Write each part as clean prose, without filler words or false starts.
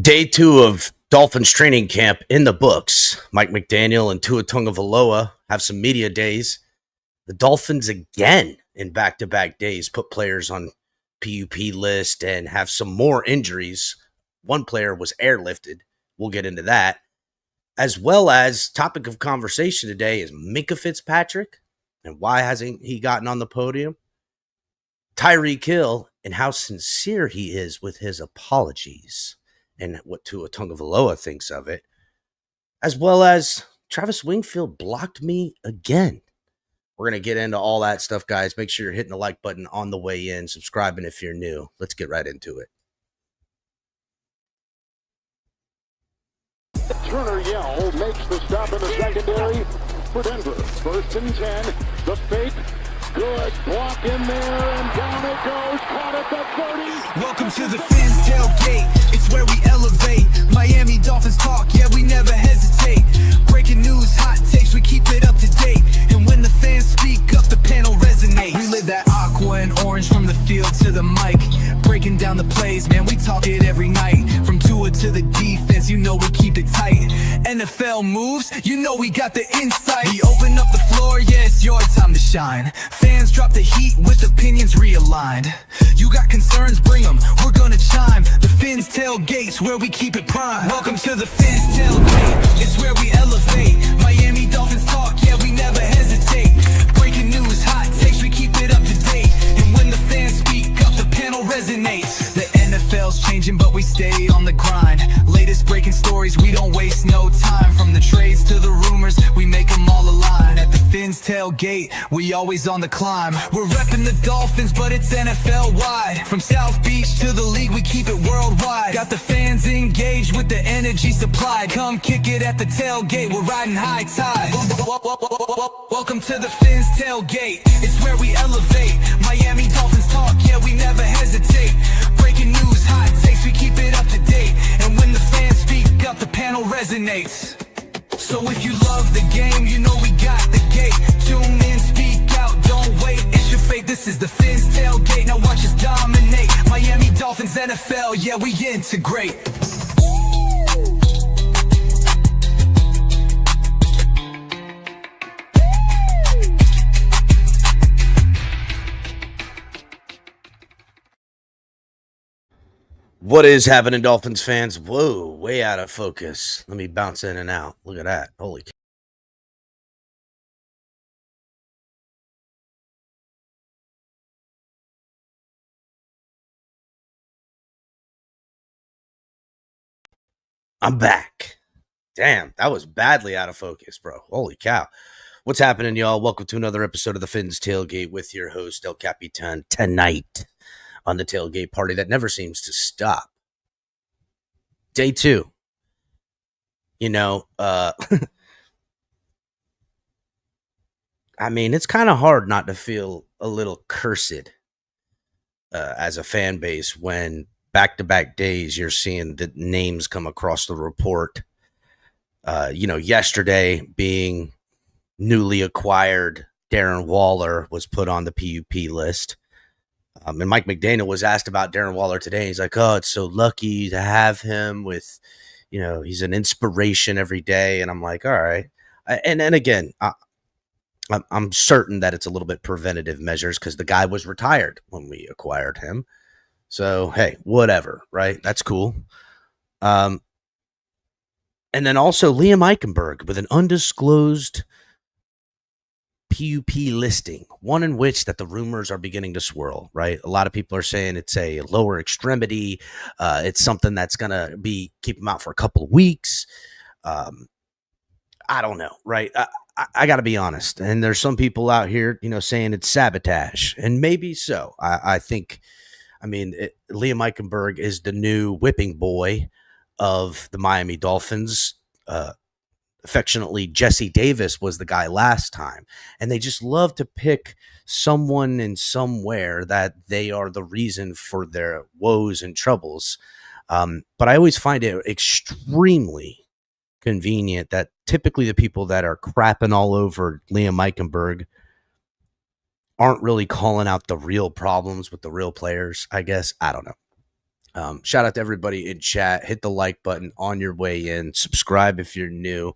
Day 2 of Dolphins training camp in the books. Mike McDaniel and Tua Tagovailoa have some media days. The Dolphins again in back-to-back days put players on PUP list and have some more injuries. One player was airlifted. We'll get into that. As well as topic of conversation today is Minkah Fitzpatrick and why hasn't he gotten on the podium? Tyreek Hill and how sincere he is with his apologies and what Tua Tagovailoa thinks of it, as well as Travis Wingfield blocked me again. We're going to get into all that stuff, guys. Make sure you're hitting the like button on the way in, subscribing if you're new. Let's get right into it. Turner Yell makes the stop in the secondary for Denver. 1st and 10. The fake. Good block in there, and down it goes. Caught at the 30. Welcome to the Fins tailgate. It's where we elevate. Miami Dolphins talk, yeah, we never hesitate. Breaking news, hot takes, we keep it up to date. And when the fans speak up, the panel resonates. We live that aqua and orange from the field to the mic. Breaking down the plays, man, we talk it every night. From Tua to the defense, you know we keep it tight. NFL moves, you know we got the insight. We open up the floor, yeah, it's your time to shine. Fans drop the heat with opinions realigned. You got concerns, bring them, we're gonna chime. The Fins tailgates where we keep it prime. Welcome to the Fins tailgate, it's where we elevate. Miami Dolphins talk, yeah, we never hesitate. Breaking news, hot takes, we keep it up to date. And when the fans speak up, the panel resonates. The NFL's changing, but we stay on the grind. Latest breaking stories, we don't waste no time. From the trades to the rumors, we make them all align. At the Fins tailgate, we always on the climb. We're repping the Dolphins, but it's NFL wide. From South Beach to the league, we keep it worldwide. Got the fans engaged with the energy supplied. Come kick it at the tailgate, we're riding high tide. Welcome to the Fins tailgate, it's where we elevate. Miami Dolphins talk, yeah, we never hesitate. Breaking news, hot takes, we keep it up to date. And when the fans speak up, the panel resonates. So if you love the game, you know we got the gate. Tune in, speak out, don't wait. It's your fate, this is the Fins tailgate. Now watch us dominate. Miami Dolphins, NFL, yeah, we integrate. What is happening, Dolphins fans? Whoa, way out of focus. Let me bounce in and out. Look at that. Holy cow. I'm back. Damn, that was badly out of focus, bro. Holy cow. What's happening, y'all? Welcome to another episode of the Fins Tailgate with your host, El Capitan, tonight on the tailgate party that never seems to stop. Day 2. You know, I mean, it's kind of hard not to feel a little cursed as a fan base when back-to-back days you're seeing the names come across the report. Yesterday being newly acquired Darren Waller was put on the PUP list. And Mike McDaniel was asked about Darren Waller today. He's like, oh, it's so lucky to have him with, he's an inspiration every day. And I'm like, all right. And again, I'm certain that it's a little bit preventative measures because the guy was retired when we acquired him. So, hey, whatever, right? That's cool. And then also Liam Eichenberg with an undisclosed PUP listing, one in which that the rumors are beginning to swirl, right? A lot of people are saying it's a lower extremity. It's something that's going to keep him out for a couple of weeks. I don't know, right? I got to be honest. And there's some people out here, saying it's sabotage, and maybe so. I think, Liam Eichenberg is the new whipping boy of the Miami Dolphins. Affectionately, Jesse Davis was the guy last time. And they just love to pick someone in somewhere that they are the reason for their woes and troubles. But I always find it extremely convenient that typically the people that are crapping all over Liam Eichenberg aren't really calling out the real problems with the real players, I guess. I don't know. Shout out to everybody in chat. Hit the like button on your way in. Subscribe if you're new.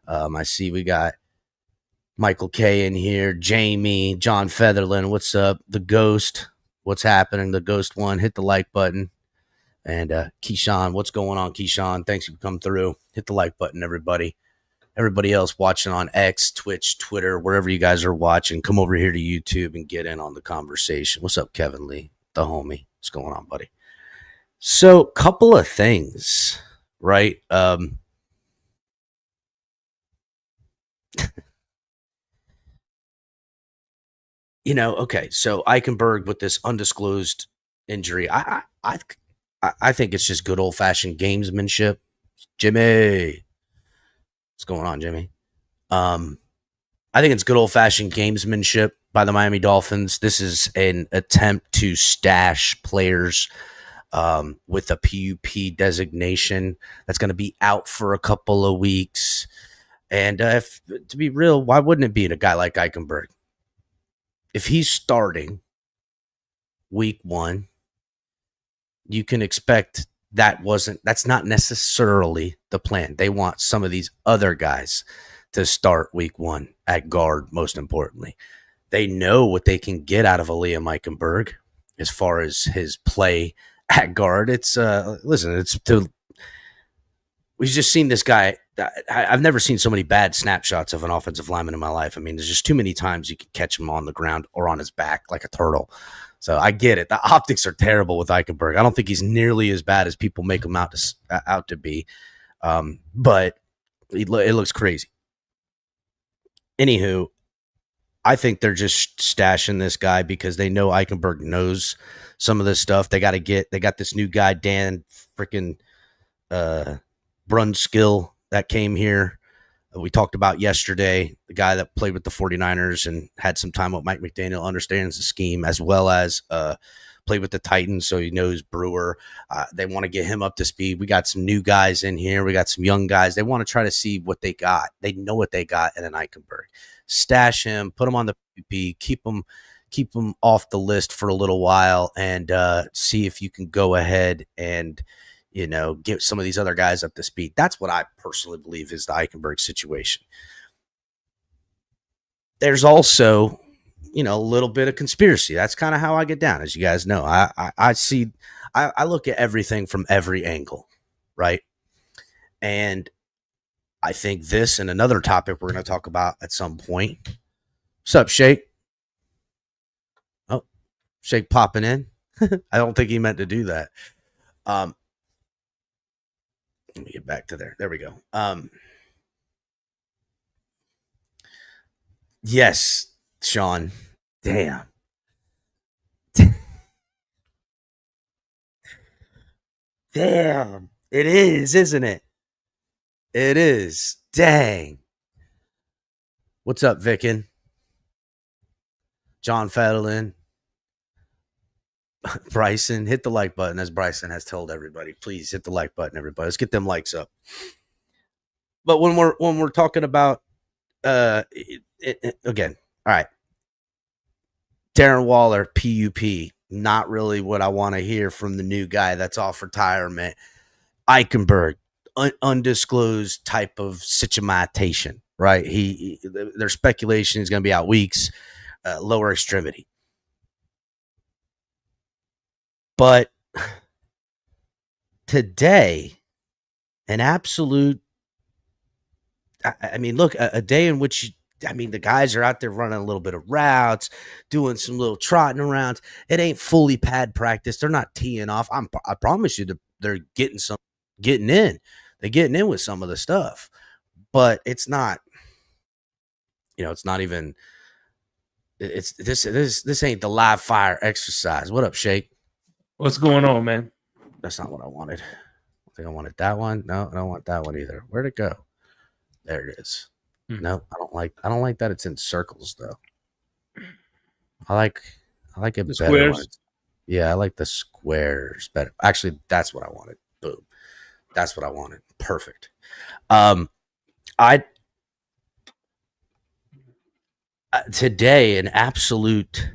I see we got Michael K in here, Jamie, John Featherland. What's up? The Ghost. What's happening? The Ghost one. Hit the like button. And Keyshawn, what's going on, Keyshawn? Thanks for coming through. Hit the like button, everybody. Everybody else watching on X, Twitch, Twitter, wherever you guys are watching, come over here to YouTube and get in on the conversation. What's up, Kevin Lee, the homie? What's going on, buddy? So, couple of things, right? Okay. So Eichenberg with this undisclosed injury, I think it's just good old fashioned gamesmanship. Jimmy, what's going on, Jimmy? I think it's good old fashioned gamesmanship by the Miami Dolphins. This is an attempt to stash players with a PUP designation that's going to be out for a couple of weeks. And to be real, why wouldn't it be a guy like Eichenberg? If he's starting week 1, you can expect that's not necessarily the plan. They want some of these other guys to start week 1 at guard, most importantly. They know what they can get out of Liam Eichenberg as far as his play at guard. We've just seen this guy. I've never seen so many bad snapshots of an offensive lineman in my life. I mean, there's just too many times you can catch him on the ground or on his back like a turtle. So I get it. The optics are terrible with Eichenberg. I don't think he's nearly as bad as people make him out to be. But it looks crazy. Anywho, I think they're just stashing this guy because they know Eichenberg knows some of this stuff. They got this new guy, Dan freaking Brunskill, that came here. We talked about yesterday, the guy that played with the 49ers and had some time with Mike McDaniel, understands the scheme, as well as played with the Titans, so he knows Brewer. They want to get him up to speed. We got some new guys in here. We got some young guys. They want to try to see what they got. They know what they got in an Eichenberg. Stash him, put him on the PP, keep him off the list for a little while, and see if you can go ahead and get some of these other guys up to speed. That's what I personally believe is the Eichenberg situation. There's also, a little bit of conspiracy. That's kind of how I get down, as you guys know. I look at everything from every angle, right? And I think this and another topic we're going to talk about at some point. What's up, Shake? Oh, Shake popping in. I don't think he meant to do that. Let me get back to there. There we go. Yes, Sean. Damn. Damn. It is, isn't it? It is. Dang. What's up, Vickin? John Fadlin. Bryson, hit the like button, as Bryson has told everybody. Please hit the like button, everybody. Let's get them likes up. But when we're talking about again, all right, Darren Waller, PUP, not really what I want to hear from the new guy that's off retirement. Eichenberg, undisclosed type of situation, right? Their speculation is going to be out weeks, lower extremity. But today, an absolute, I mean, look, a day in which, the guys are out there running a little bit of routes, doing some little trotting around. It ain't fully pad practice. They're not teeing off. I promise you they're getting in. They're getting in with some of the stuff. But it's not, it's not even, this ain't the live fire exercise. What up, Shake? What's going on, man? That's not what I wanted. I think I wanted that one. No, I don't want that one either. Where'd it go? There it is. No, I don't like that it's in circles though. I like it The better. squares? Yeah, I like the squares better. Actually, that's what I wanted. Boom. That's what I wanted. Perfect. Today, an absolute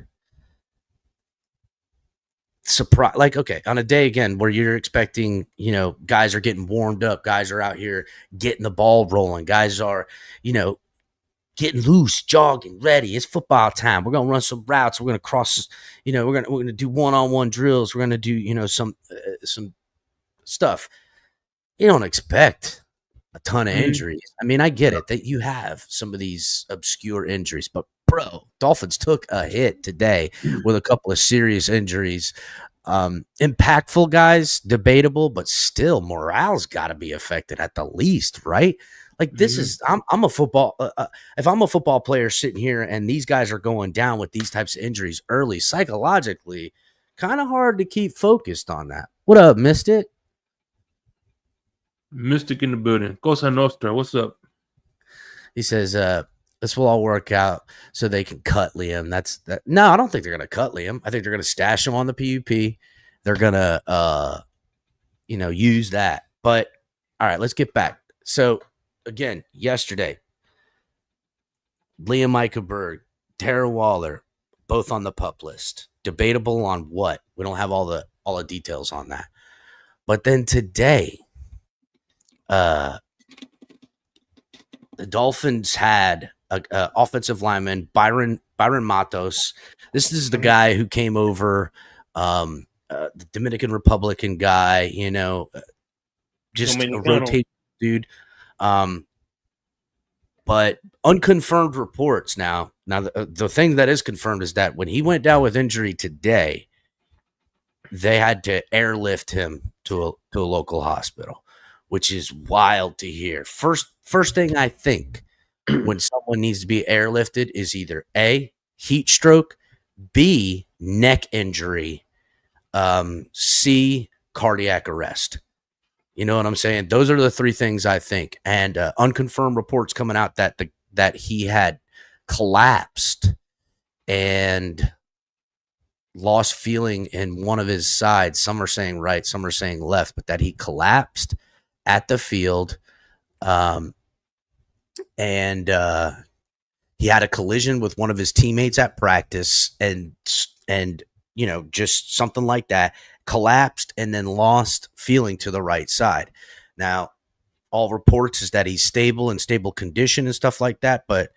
surprise. Like, okay, on a day again where you're expecting, guys are getting warmed up, guys are out here getting the ball rolling, guys are, getting loose, jogging, ready. It's football time. We're gonna run some routes. We're gonna cross. We're gonna do one-on-one drills. We're gonna do some stuff. You don't expect a ton of injuries. I mean, I get it that you have some of these obscure injuries, but bro, Dolphins took a hit today with a couple of serious injuries. Impactful guys, debatable, but still morale's got to be affected at the least, right? Like this is I'm a football if I'm a football player sitting here and these guys are going down with these types of injuries early, psychologically kind of hard to keep focused on that. What up, Mystic? Mystic in the building. Cosa Nostra, what's up? He says, this will all work out so they can cut Liam. No, I don't think they're going to cut Liam. I think they're going to stash him on the PUP. They're going to, use that. But, all right, let's get back. So, again, yesterday, Liam Eichenberg, Darren Waller, both on the PUP list. Debatable on what? We don't have all the details on that. But then today, the Dolphins had a offensive lineman, Byron Matos. This is the guy who came over, the Dominican Republican guy, just a rotating dude. But unconfirmed reports now. Now, the thing that is confirmed is that when he went down with injury today, they had to airlift him to a local hospital, which is wild to hear. First thing I think when someone needs to be airlifted is either A, heat stroke, B, neck injury, C, cardiac arrest. You know what I'm saying? Those are the three things I think. And unconfirmed reports coming out that he had collapsed and lost feeling in one of his sides. Some are saying right, some are saying left, but that he collapsed at the field. And he had a collision with one of his teammates at practice and just something like that, collapsed and then lost feeling to the right side. Now, all reports is that he's stable and stable condition and stuff like that, but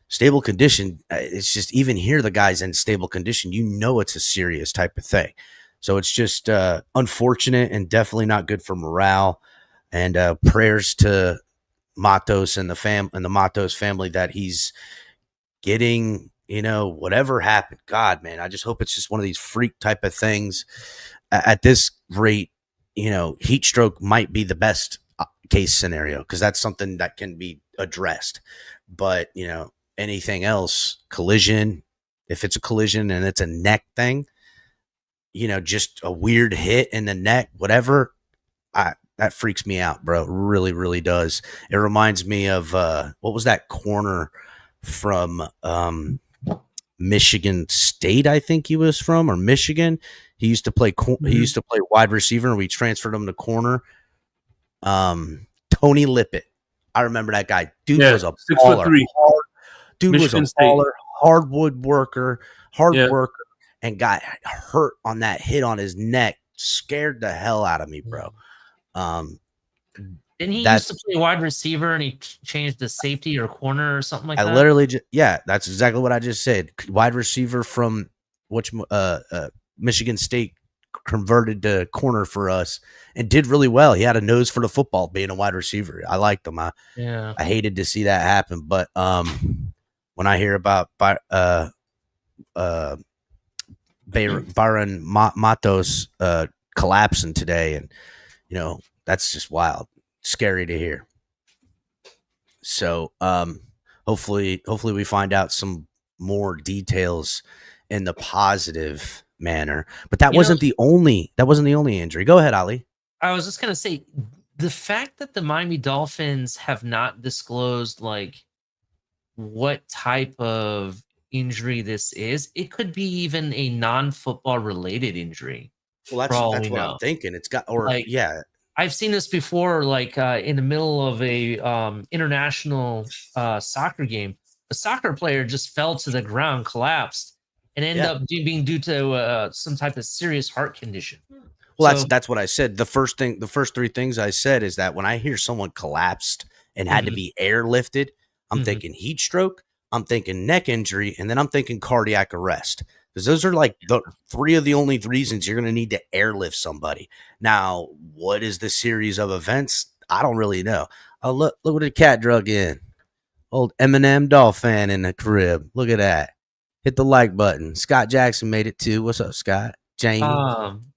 stable condition, it's just even here, the guy's in stable condition, it's a serious type of thing. So it's just unfortunate and definitely not good for morale. And prayers to Matos and the Matos family that he's getting, whatever happened. God, man, I just hope it's just one of these freak type of things. At this rate, heat stroke might be the best case scenario because that's something that can be addressed. But, anything else, collision, if it's a collision and it's a neck thing, just a weird hit in the neck, whatever, that freaks me out, bro. It really, really does. It reminds me of what was that corner from Michigan State? I think he was from, or Michigan. He used to play. He used to play wide receiver, and we transferred him to corner. Tony Lippett. I remember that guy. Dude was a 6'3". Dude Michigan was a baller, hardwood worker, and got hurt on that hit on his neck. Scared the hell out of me, bro. Didn't he used to play wide receiver and he changed to safety or corner or something like that? I literally that's exactly what I just said. Wide receiver from Michigan State converted to corner for us and did really well. He had a nose for the football being a wide receiver. I liked him. I hated to see that happen, but when I hear about Byron Matos collapsing today, and that's just wild, scary to hear. So hopefully we find out some more details in the positive manner. But that wasn't the only injury. Go ahead, Ali. I was just gonna say the fact that the Miami Dolphins have not disclosed what type of injury this is, it could be even a non-football related injury. Well, that's what I'm thinking. It's got, I've seen this before, in the middle of a international soccer game. A soccer player just fell to the ground, collapsed, and end up being due to some type of serious heart condition. Well, that's what I said. The first 3 things I said is that when I hear someone collapsed and had to be airlifted, I'm thinking heat stroke, I'm thinking neck injury, and then I'm thinking cardiac arrest. Because those are like the 3 of the only reasons you're going to need to airlift somebody. Now, what is the series of events? I don't really know. Oh, look what the cat drug in. Old Eminem Dolphin in the crib. Look at that. Hit the like button. Scott Jackson made it too. What's up, Scott? Jamie.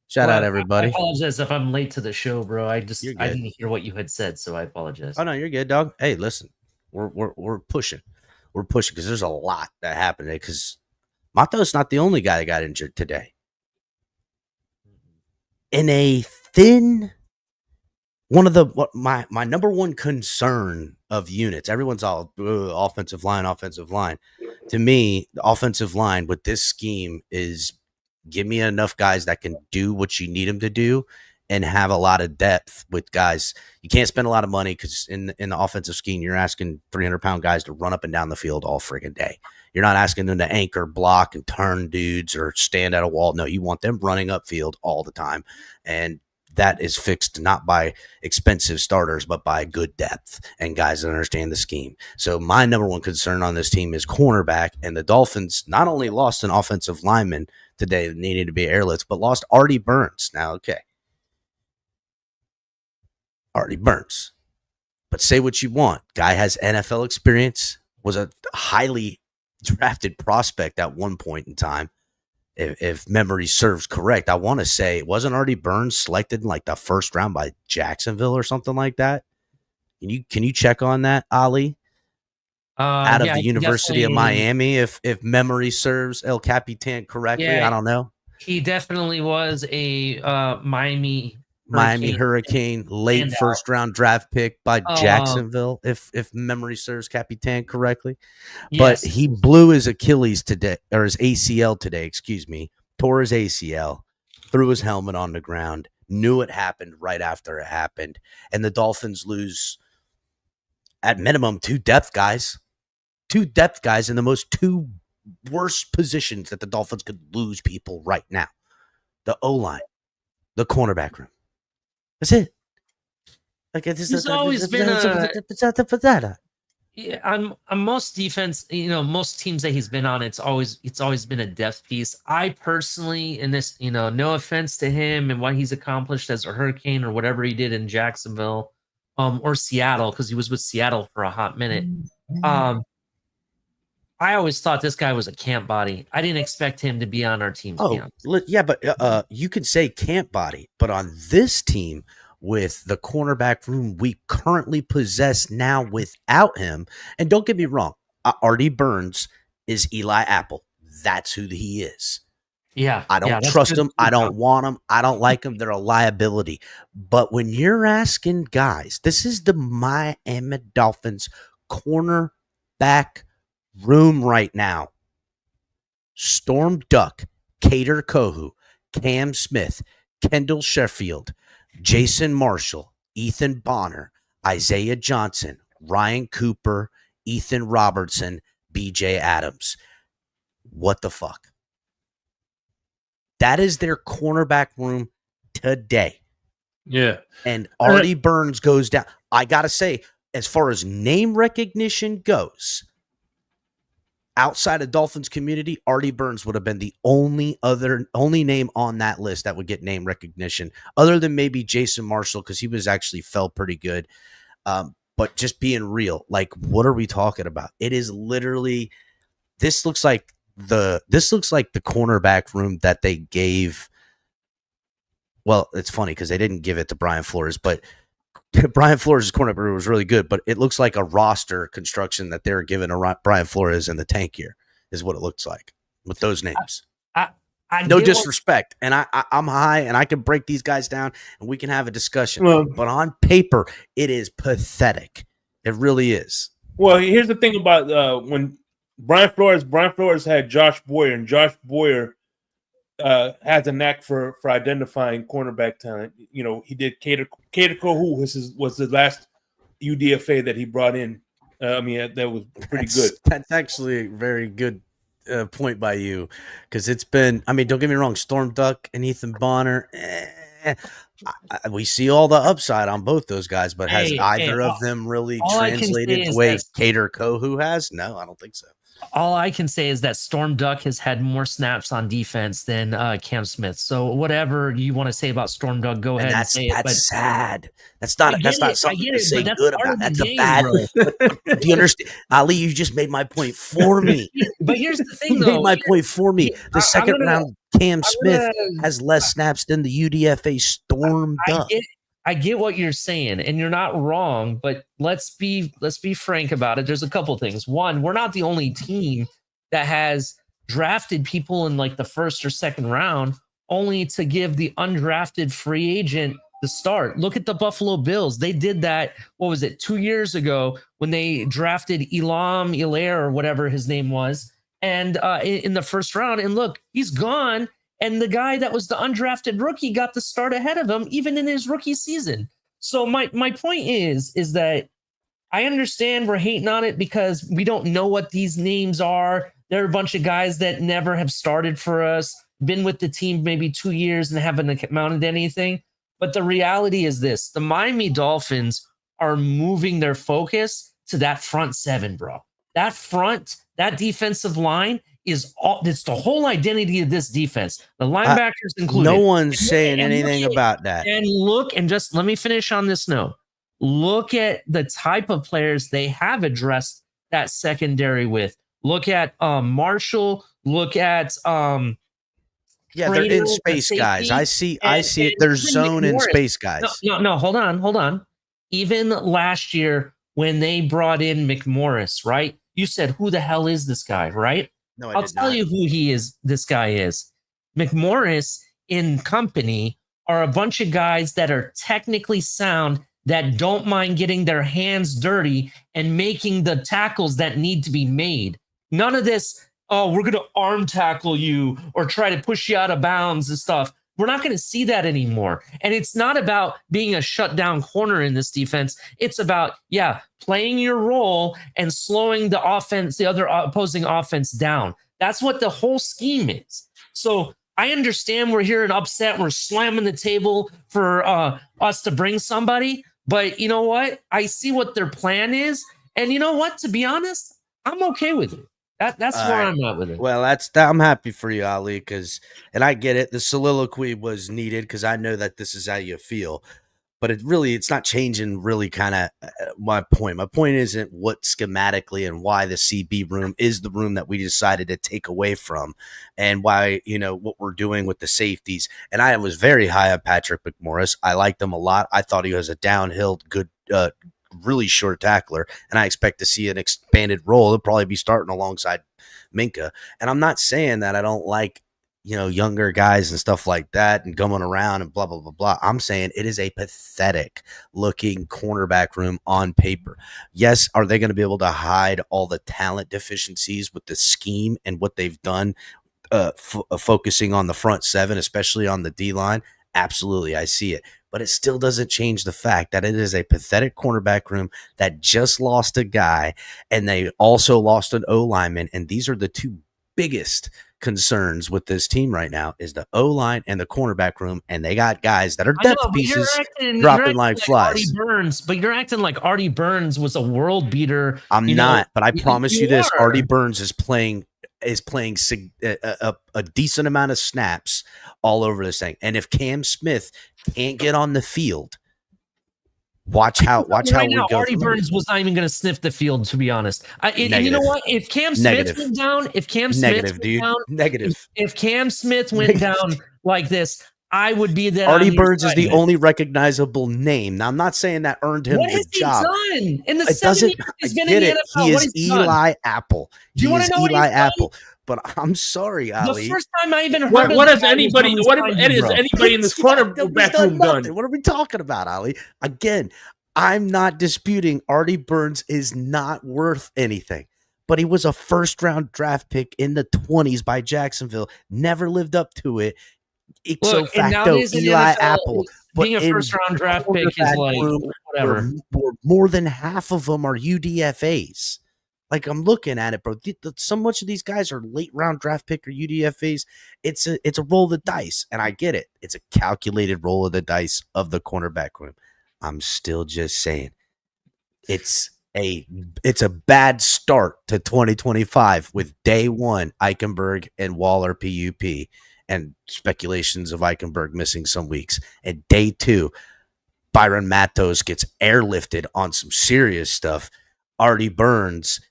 Shout out everybody. I apologize if I'm late to the show, bro. I didn't hear what you had said, so I apologize. Oh no, you're good, dog. Hey, listen, we're pushing. We're pushing because there's a lot that happened today. Because Mato's not the only guy that got injured today. In a thin, my number one concern of units, everyone's all offensive line. To me, the offensive line with this scheme is give me enough guys that can do what you need them to do and have a lot of depth with guys. You can't spend a lot of money because in the offensive scheme, you're asking 300-pound guys to run up and down the field all friggin' day. You're not asking them to anchor, block, and turn dudes or stand at a wall. No, you want them running upfield all the time. And that is fixed not by expensive starters, but by good depth and guys that understand the scheme. So my number one concern on this team is cornerback, and the Dolphins not only lost an offensive lineman today that needed to be airlifted, but lost Artie Burns. Now, okay. Artie Burns. But say what you want. Guy has NFL experience, was a highly drafted prospect at one point in time. If memory serves correct, I want to say it wasn't Artie Burns selected in like the first round by Jacksonville or something like that. Can you check on that, Ali? Out of the University of Miami, if memory serves El Capitan correctly, I don't know. He definitely was a Miami Hurricane late first round draft pick by Jacksonville, if memory serves Capitan correctly. Yes. But he blew his Achilles today, or his ACL today, excuse me, tore his ACL, threw his helmet on the ground, knew it happened right after it happened. And the Dolphins lose at minimum 2 depth guys in the 2 worst positions that the Dolphins could lose people right now. The O-line, the cornerback room. That's it. Like it's always been on most defense. Most teams that he's been on, it's always been a depth piece. I personally, in this, no offense to him and what he's accomplished as a Hurricane or whatever he did in Jacksonville, or Seattle, because he was with Seattle for a hot minute. I always thought this guy was a camp body. I didn't expect him to be on our team. Yeah, but you could say camp body, but on this team with the cornerback room we currently possess now without him, and don't get me wrong, Artie Burns is Eli Apple. That's who he is. Yeah, I don't trust him. I don't want him. I don't like him. They're a liability. But when you're asking guys, this is the Miami Dolphins cornerback room right now. Storm Duck, Cater Kohu, Cam Smith, Kendall Sheffield, Jason Marshall, Ethan Bonner, Isaiah Johnson, Ryan Cooper, Ethan Robertson, BJ Adams. What the fuck? That is their cornerback room today. Yeah. And Artie Burns goes down. I got to say, as far as name recognition goes, outside of Dolphins community, Artie Burns would have been the only name on that list that would get name recognition, other than maybe Jason Marshall, because he was actually felt pretty good. But just being real, like, what are we talking about? It is literally, this looks like the cornerback room that they gave. Well, it's funny because they didn't give it to Brian Flores, but Brian Flores' cornerback room was really good, but it looks like a roster construction that they're giving a Brian Flores in the tank here is what it looks like with those names. No disrespect. And I'm high and I can break these guys down and we can have a discussion. Well, but on paper, it is pathetic. It really is. Well, here's the thing about when Brian Flores had Josh Boyer, and Josh Boyer has a knack for identifying cornerback talent. He did Cater Kohu was the last UDFA that he brought in. That was pretty good. That's actually a very good point by you because it's been. I mean, don't get me wrong. Storm Duck and Ethan Bonner. We see all the upside on both those guys, but has either of them really all I can say translated the is way that- Cater Kohu has? No, I don't think so. All I can say is that Storm Duck has had more snaps on defense than Cam Smith. So whatever you want to say about Storm Duck, go ahead and say it. That's sad. That's not something to say good about. That's a bad. Do you understand, Ali? You just made my point for me. But here's the thing, you though. made my point for me. The second round, Cam Smith has less snaps than the UDFA Storm Duck. I get what you're saying, and you're not wrong, but let's be frank about it. There's a couple things. One, we're not the only team that has drafted people in like the first or second round only to give the undrafted free agent the start. Look at the Buffalo Bills. They did that, 2 years ago when they drafted Elam Ilaire or whatever his name was, and in the first round. And look, he's gone. And the guy that was the undrafted rookie got the start ahead of him, even in his rookie season. So my point is that I understand we're hating on it because we don't know what these names are. There are a bunch of guys that never have started for us, been with the team maybe 2 years and haven't mounted anything. But the reality is this: the Miami Dolphins are moving their focus to that front seven, bro. That defensive line it's the whole identity of this defense. The linebackers included. No one's saying anything about that. And just let me finish on this note. Look at the type of players they have addressed that secondary with. Look at Marshall. Look at they're in space guys. I see it. There's zone and space guys. No, hold on. Even last year when they brought in McMorris, right? You said, who the hell is this guy, right? No, I'll tell you who he is. This guy is. McMorris in company are a bunch of guys that are technically sound, that don't mind getting their hands dirty and making the tackles that need to be made. None of this, we're going to arm tackle you or try to push you out of bounds and stuff. We're not going to see that anymore. And it's not about being a shutdown corner in this defense. It's about, playing your role and slowing the offense, the other opposing offense down. That's what the whole scheme is. So I understand we're here and upset. We're slamming the table for us to bring somebody. But you know what? I see what their plan is. And you know what? To be honest, I'm okay with it. That's where I'm at with it. Well, I'm happy for you, Ali, and I get it. The soliloquy was needed because I know that this is how you feel. But it's not changing really kind of my point. My point isn't what schematically and why the CB room is the room that we decided to take away from, and why, what we're doing with the safeties. And I was very high on Patrick McMorris. I liked him a lot. I thought he was a downhill, good, really short tackler, and I expect to see an expanded role. He'll probably be starting alongside Minka. And I'm not saying that I don't like, younger guys and stuff like that and going around and blah, blah, blah, blah. I'm saying it is a pathetic looking cornerback room on paper. Yes, are they going to be able to hide all the talent deficiencies with the scheme and what they've done focusing on the front seven, especially on the D-line? Absolutely, I see it. But it still doesn't change the fact that it is a pathetic cornerback room that just lost a guy, and they also lost an O-lineman. And these are the two biggest concerns with this team right now, is the O-line and the cornerback room. And they got guys that are depth pieces dropping like flies. But you're acting like Artie Burns was a world beater. I'm not, but I promise you this: Artie Burns is playing a decent amount of snaps all over this thing. And if Cam Smith can't get on the field, watch how we go. Artie Burns was not even going to sniff the field, to be honest. And you know what? If Cam Smith went down, if Cam Smith went down like this, I would be there. Artie Burns is the only recognizable name. Now, I'm not saying that earned him the job. What has he done in the 7 years he's been in the NFL? He is Eli Apple. Do you want to know what he's done? But I'm sorry, Ali. The first time I even heard what has anybody in this cornerback room done? What are we talking about, Ali? Again, I'm not disputing Artie Burns is not worth anything, but he was a first-round draft pick in the 20s by Jacksonville. Never lived up to it. Ipso facto, Eli Apple. Being a first-round draft pick is like whatever. More than half of them are UDFAs. Like, I'm looking at it, bro. So much of these guys are late round draft pick or UDFAs. It's a roll of the dice, and I get it. It's a calculated roll of the dice of the cornerback room. I'm still just saying it's a bad start to 2025 with day one Eichenberg and Waller PUP and speculations of Eichenberg missing some weeks. And day two, Byron Matos gets airlifted on some serious stuff. Artie Burns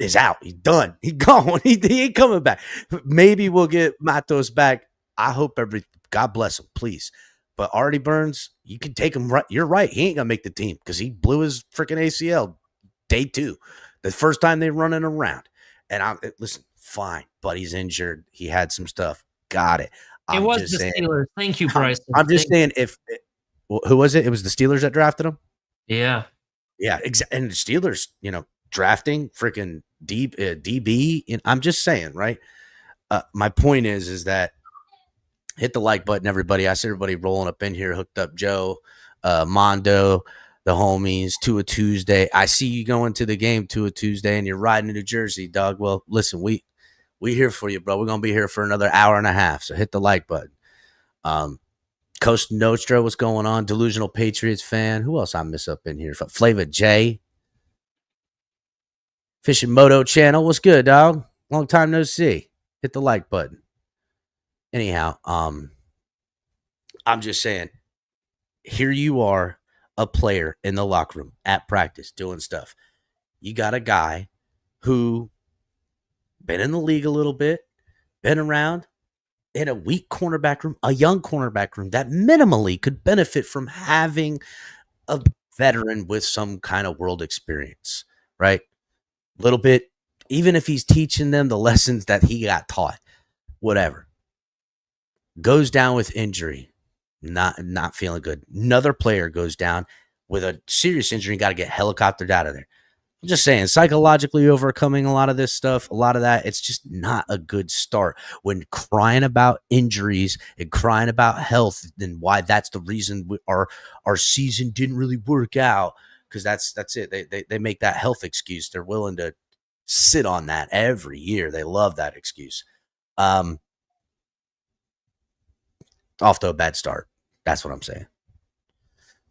is out. He's done. He's gone. He ain't coming back. Maybe we'll get Matos back. I hope God bless him, please. But Artie Burns, you can take him right. You're right. He ain't gonna make the team because he blew his freaking ACL day two, the first time they running around. And listen, fine, but he's injured. He had some stuff. Got it. It was the Steelers. Thank you, Bryson. I'm just saying who was it? It was the Steelers that drafted him. Yeah. Yeah. And the Steelers, drafting freaking DB. And I'm just saying, right? My point is that hit the like button, everybody. I see everybody rolling up in here, hooked up Joe, Mondo, the homies, to a Tuesday. I see you going to the game to a Tuesday and you're riding to New Jersey, dog. Well, listen, we here for you, bro. We're going to be here for another hour and a half. So hit the like button. Coast Nostra, what's going on? Delusional Patriots fan. Who else I miss up in here? Flava J. Fishing Moto channel. What's good, dog? Long time no see. Hit the like button. Anyhow, I'm just saying, here you are, a player in the locker room at practice doing stuff. You got a guy who been in the league a little bit, been around in a weak cornerback room, a young cornerback room that minimally could benefit from having a veteran with some kind of world experience, right? A little bit, even if he's teaching them the lessons that he got taught, whatever. Goes down with injury, not feeling good. Another player goes down with a serious injury and got to get helicoptered out of there. I'm just saying, psychologically overcoming a lot of this stuff, a lot of that, it's just not a good start. When crying about injuries and crying about health and why that's the reason our season didn't really work out, because that's it. They make that health excuse. They're willing to sit on that every year. They love that excuse. Off to a bad start. That's what I'm saying.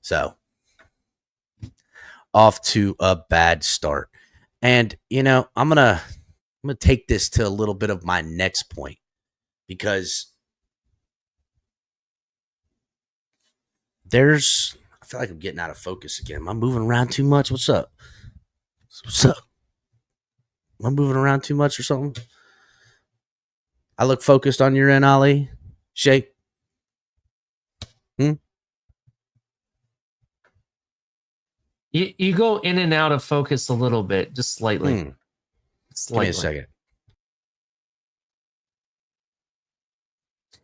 So, off to a bad start. And, I'm going to take this to a little bit of my next point, because I feel like I'm getting out of focus again. Am I moving around too much? What's up? Am I moving around too much or something? I look focused on your end, Ali. Shake. You go in and out of focus a little bit, just slightly. Give me a second.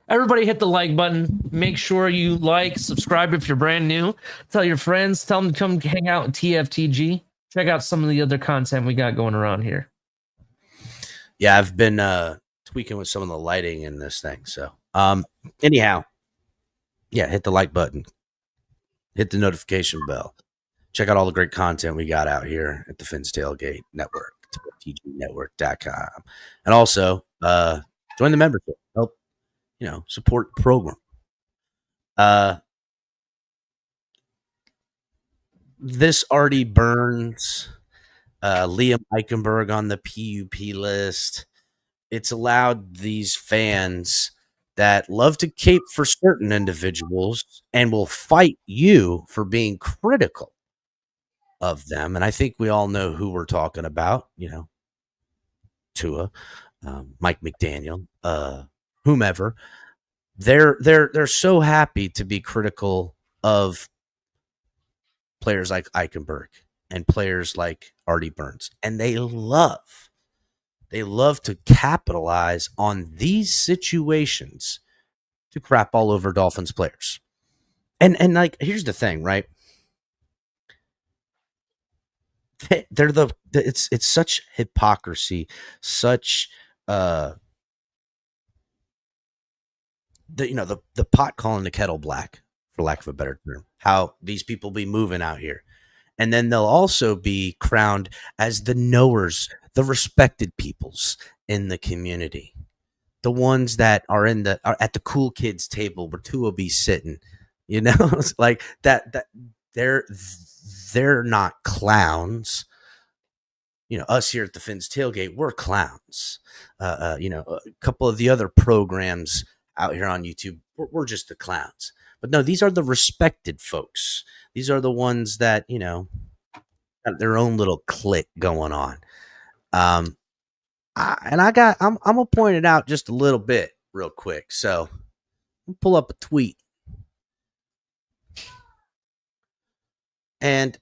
Everybody hit the like button. Make sure you like, subscribe if you're brand new. Tell your friends. Tell them to come hang out in TFTG. Check out some of the other content we got going around here. Yeah, I've been tweaking with some of the lighting in this thing. So, anyhow, yeah, hit the like button. Hit the notification bell. Check out all the great content we got out here at the Fins Tailgate Network, tgnetwork.com. And also, join the membership. Help, support the program. This Artie Burns, Liam Eichenberg on the PUP list. It's allowed these fans that love to cape for certain individuals and will fight you for being critical of them. And I think we all know who we're talking about, Tua, Mike McDaniel, whomever. They're so happy to be critical of players like Eichenberg and players like Artie Burns. And they love to capitalize on these situations to crap all over Dolphins players. And here's the thing, right? It's such hypocrisy, such the pot calling the kettle black, for lack of a better term. How these people be moving out here, And then they'll also be crowned as the knowers, the respected peoples in the community, the ones that are at the cool kids table where two will be sitting. It's like that they're not clowns. Us here at the Finns Tailgate, we're clowns. A couple of the other programs out here on YouTube, we're just the clowns. But no, these are the respected folks. These are the ones that, got their own little clique going on. I'm gonna point it out just a little bit real quick. So I'll pull up a tweet. And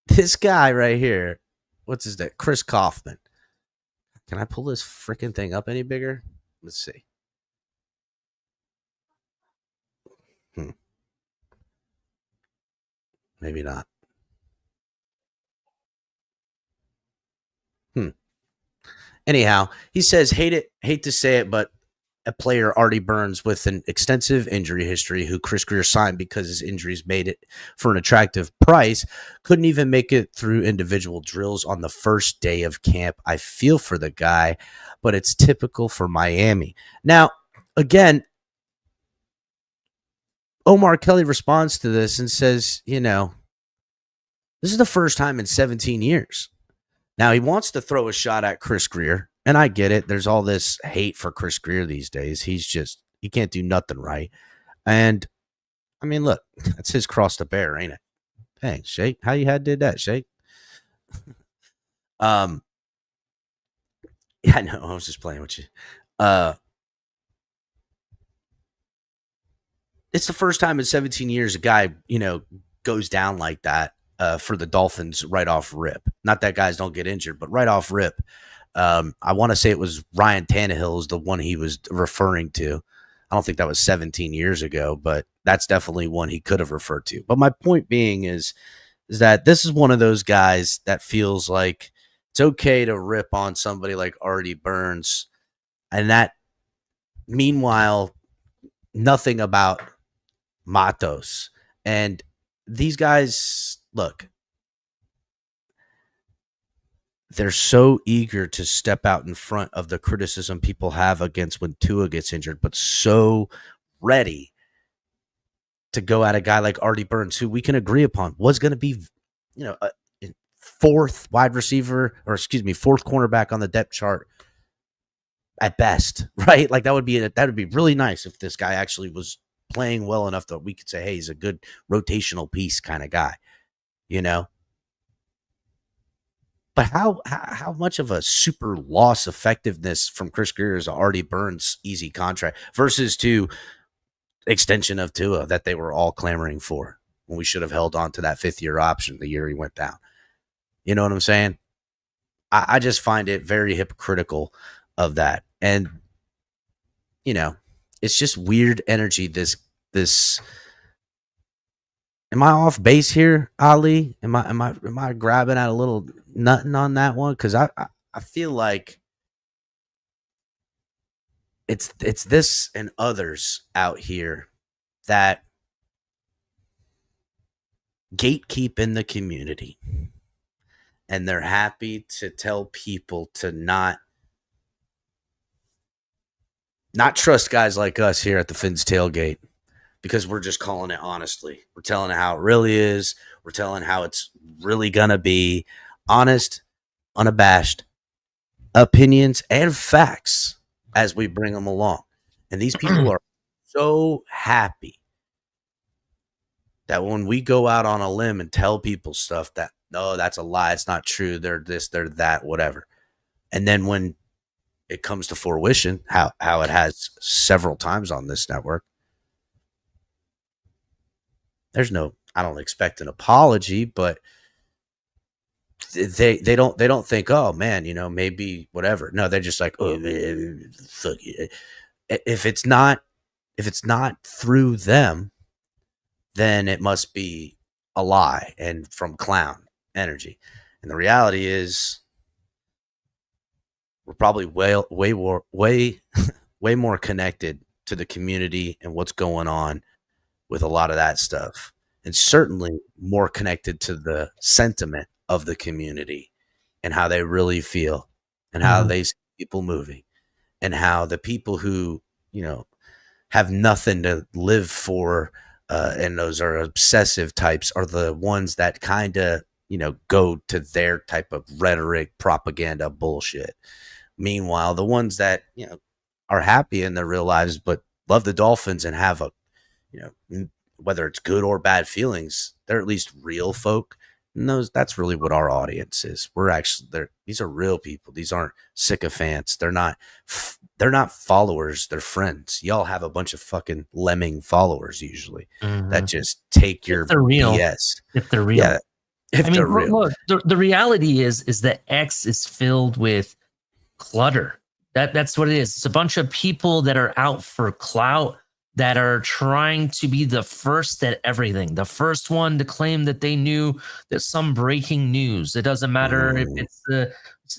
this guy right here, what's his name? Chris Kaufman. Can I pull this freaking thing up any bigger? Let's see. Maybe not. Anyhow, he says, hate to say it, but a player, Artie Burns, with an extensive injury history, who Chris Grier signed because his injuries made it for an attractive price, couldn't even make it through individual drills on the first day of camp. I feel for the guy, but it's typical for Miami. Now, again, Omar Kelly responds to this and says, this is the first time in 17 years. Now, he wants to throw a shot at Chris Grier, and I get it. There's all this hate for Chris Grier these days. He can't do nothing right. And, I mean, look, that's his cross to bear, ain't it? Hey, Shake, how you did that, Shake? Yeah, no, I was just playing with you. It's the first time in 17 years a guy, goes down like that. For the Dolphins right off rip. Not that guys don't get injured, but right off rip. I want to say it was Ryan Tannehill is the one he was referring to. I don't think that was 17 years ago, but that's definitely one he could have referred to. But my point being is that this is one of those guys that feels like it's okay to rip on somebody like Artie Burns. And that, meanwhile, nothing about Matos. And these guys, look, they're so eager to step out in front of the criticism people have against when Tua gets injured, but so ready to go at a guy like Artie Burns, who we can agree upon was going to be, fourth cornerback on the depth chart at best, right? Like that would be really nice if this guy actually was playing well enough that we could say, hey, he's a good rotational piece kind of guy, But how much of a super loss effectiveness from Chris Grier is Artie Burns' easy contract versus to extension of Tua that they were all clamoring for when we should have held on to that 5th-year option the year he went down? You know what I'm saying? I just find it very hypocritical of that. And, it's just weird energy. This am I off base here, Ali? Am I grabbing at a little nutting on that one? Because I feel like it's this and others out here that gatekeep in the community, and they're happy to tell people to not trust guys like us here at the Finns Tailgate, because we're just calling it honestly. We're telling it how it really is. We're telling how it's really going to be. Honest, unabashed opinions and facts as we bring them along. And these people are so happy that when we go out on a limb and tell people stuff that, no, that's a lie, it's not true, they're this, they're that, whatever. And then when it comes to fruition, how it has several times on this network, I don't expect an apology, but they don't think, oh man, maybe whatever. No, they're just like, oh man, fuck it. If it's not through them, then it must be a lie and from clown energy. And the reality is, we're probably way more connected to the community and what's going on with a lot of that stuff, and certainly more connected to the sentiment of the community and how they really feel and how they see people moving and how the people who, have nothing to live for, and those are obsessive types, are the ones that kind of, go to their type of rhetoric, propaganda bullshit. Meanwhile, the ones that, are happy in their real lives but love the Dolphins and have whether it's good or bad feelings, they're at least real folk. And that's really what our audience is. These are real people. These aren't sycophants. They're not followers. They're friends. Y'all have a bunch of fucking lemming followers usually that just take your BS. If they're real. Yeah. They're real. Look, the reality is that X is filled with clutter. That's what it is. It's a bunch of people that are out for clout, that are trying to be the first at everything, the first one to claim that they knew that some breaking news. It doesn't matter if it's the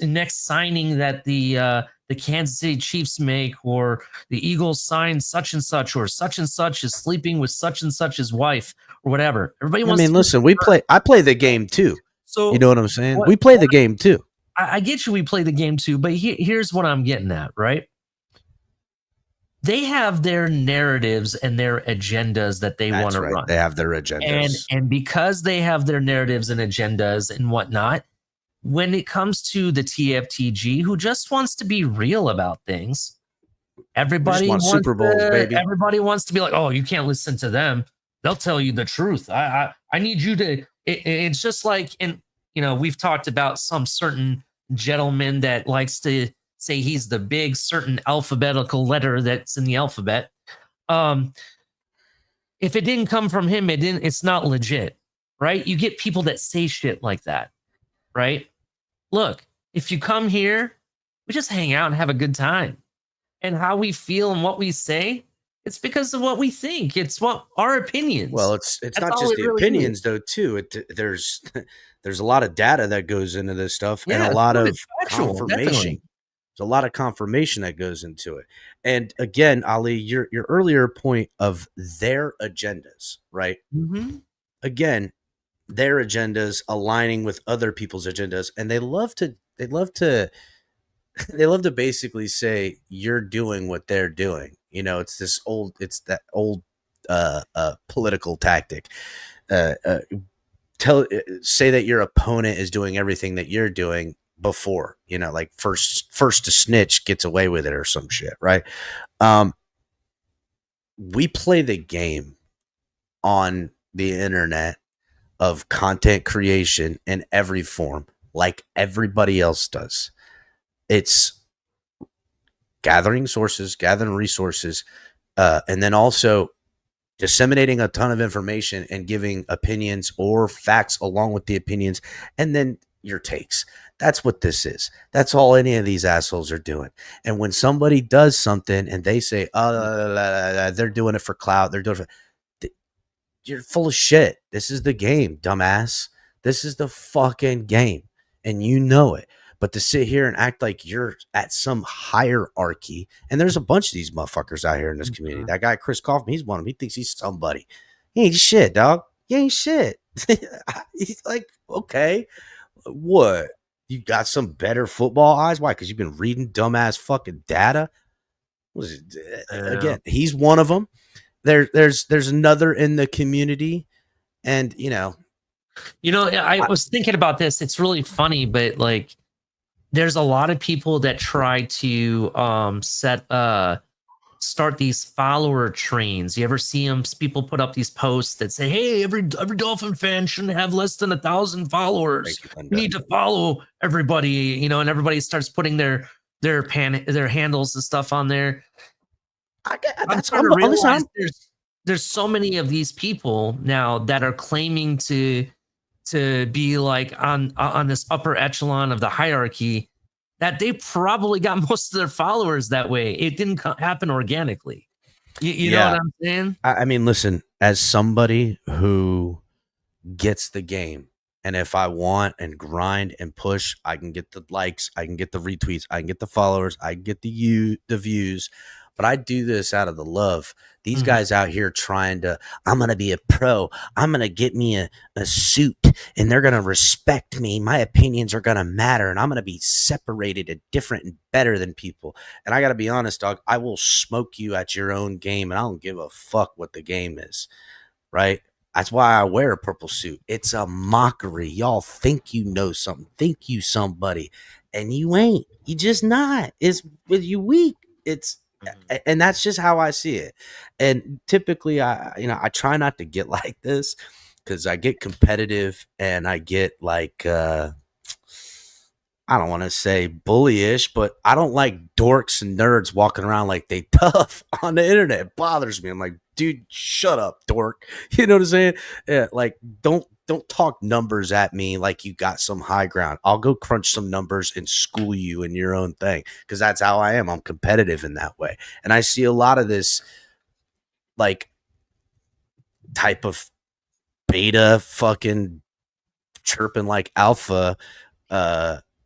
next signing that the Kansas City Chiefs make, or the Eagles sign such and such, or such and such is sleeping with such and such's wife, or whatever. Everybody wants. Listen, I play the game too. So you know what I'm saying? We play the game too. I get you. We play the game too, but here's what I'm getting at, right? They have their narratives and their agendas that they want to run. They have their agendas. And because they have their narratives and agendas and whatnot, when it comes to the TFTG, who just wants to be real about things, everybody wants Super Bowls, baby. Everybody wants to be like, oh, you can't listen to them. They'll tell you the truth. I need you to. It's just like, we've talked about some certain gentleman that likes to say he's the big certain alphabetical letter that's in the alphabet. If it didn't come from him, it's not legit, right? You get people that say shit like that, right? Look, if you come here, we just hang out and have a good time. And how we feel and what we say, it's because of what we think. It's what our opinions. Well, it's not just the opinions though, too. There's a lot of data that goes into this stuff, and a lot of confirmation. Definitely. There's a lot of confirmation that goes into it. And again, Ali, your earlier point of their agendas, right? Mm-hmm. Again, their agendas aligning with other people's agendas, and they love to basically say you're doing what they're doing. It's that old political tactic. Say that your opponent is doing everything that you're doing before, like first to snitch gets away with it or some shit, right? We play the game on the internet of content creation in every form, like everybody else does. It's gathering sources, gathering resources, and then also disseminating a ton of information and giving opinions or facts along with the opinions, and then your takes. That's what this is. That's all any of these assholes are doing. And when somebody does something and they say, they're doing it for clout, you're full of shit. This is the game, dumbass. This is the fucking game. And you know it. But to sit here and act like you're at some hierarchy, and there's a bunch of these motherfuckers out here in this community. That guy, Chris Kaufman, he's one of them. He thinks he's somebody. He ain't shit, dog. He ain't shit. He's like, okay, what? You got some better football eyes? Why? Because you've been reading dumbass fucking data? Again, he's one of them. There's another in the community, and I was thinking about this. It's really funny, but like, there's a lot of people that try to start these follower trains. You ever see them? People put up these posts that say, "Hey, every Dolphin fan shouldn't have less than 1,000 followers. You need to follow everybody," and everybody starts putting their handles and stuff on there. There's so many of these people now that are claiming to be like on this upper echelon of the hierarchy, that they probably got most of their followers that way. It didn't happen organically. You know what I'm saying? I mean, listen, as somebody who gets the game, and if I want and grind and push, I can get the likes, I can get the retweets, I can get the followers, I can get the views. but I do this out of the love. These Mhm. guys out here trying to, I'm going to be a pro. I'm going to get me a suit and they're going to respect me. My opinions are going to matter and I'm going to be separated and different and better than people. And I got to be honest, dog, I will smoke you at your own game and I don't give a fuck what the game is, right? That's why I wear a purple suit. It's a mockery. Y'all think you know something, think you somebody, and you ain't. You just not. It's with you weak. It's and that's just how I see it. And typically, I try not to get like this because I get competitive and I get like I don't want to say bullyish, but I don't like dorks and nerds walking around like they tough on the internet. It bothers me. I'm like, dude, shut up, dork. You know what I'm saying? Yeah, like don't talk numbers at me like you got some high ground. I'll go crunch some numbers and school you in your own thing because that's how I am. I'm competitive in that way. And I see a lot of this like type of beta fucking chirping like alpha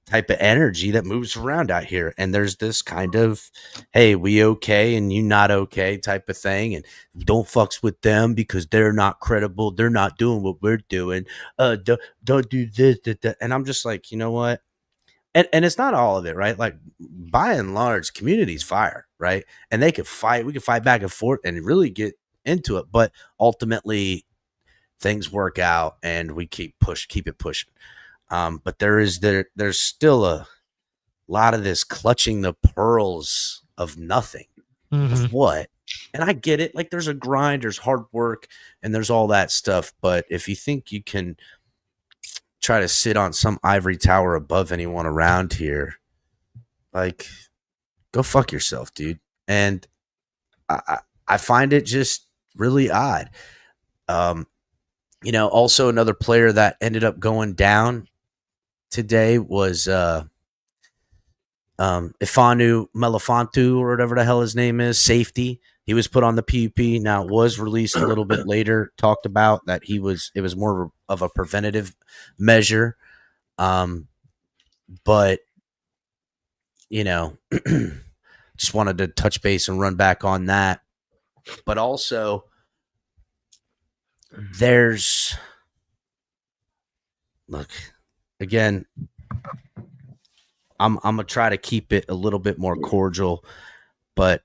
type of energy that moves around out here. And there's this kind of, hey, we okay and you not okay type of thing. And don't fucks with them because they're not credible. They're not doing what we're doing. Don't do this. And I'm just like, you know what? And it's not all of it, right? Like by and large, communities fire, right? And they could fight. We could fight back and forth and really get into it. But ultimately, things work out and we keep it pushing. But there's still a lot of this clutching the pearls of nothing. Of what? And I get it. Like there's a grind, there's hard work, and there's all that stuff. But if you think you can try to sit on some ivory tower above anyone around here, like go fuck yourself, dude. And I find it just really odd. Also another player that ended up going down today was Ifanu Melifontu or whatever the hell his name is, safety. He was put on the PUP. Now it was released a little bit later, talked about that it was more of a preventative measure. But just wanted to touch base and run back on that. But also look, again, I'm gonna try to keep it a little bit more cordial, but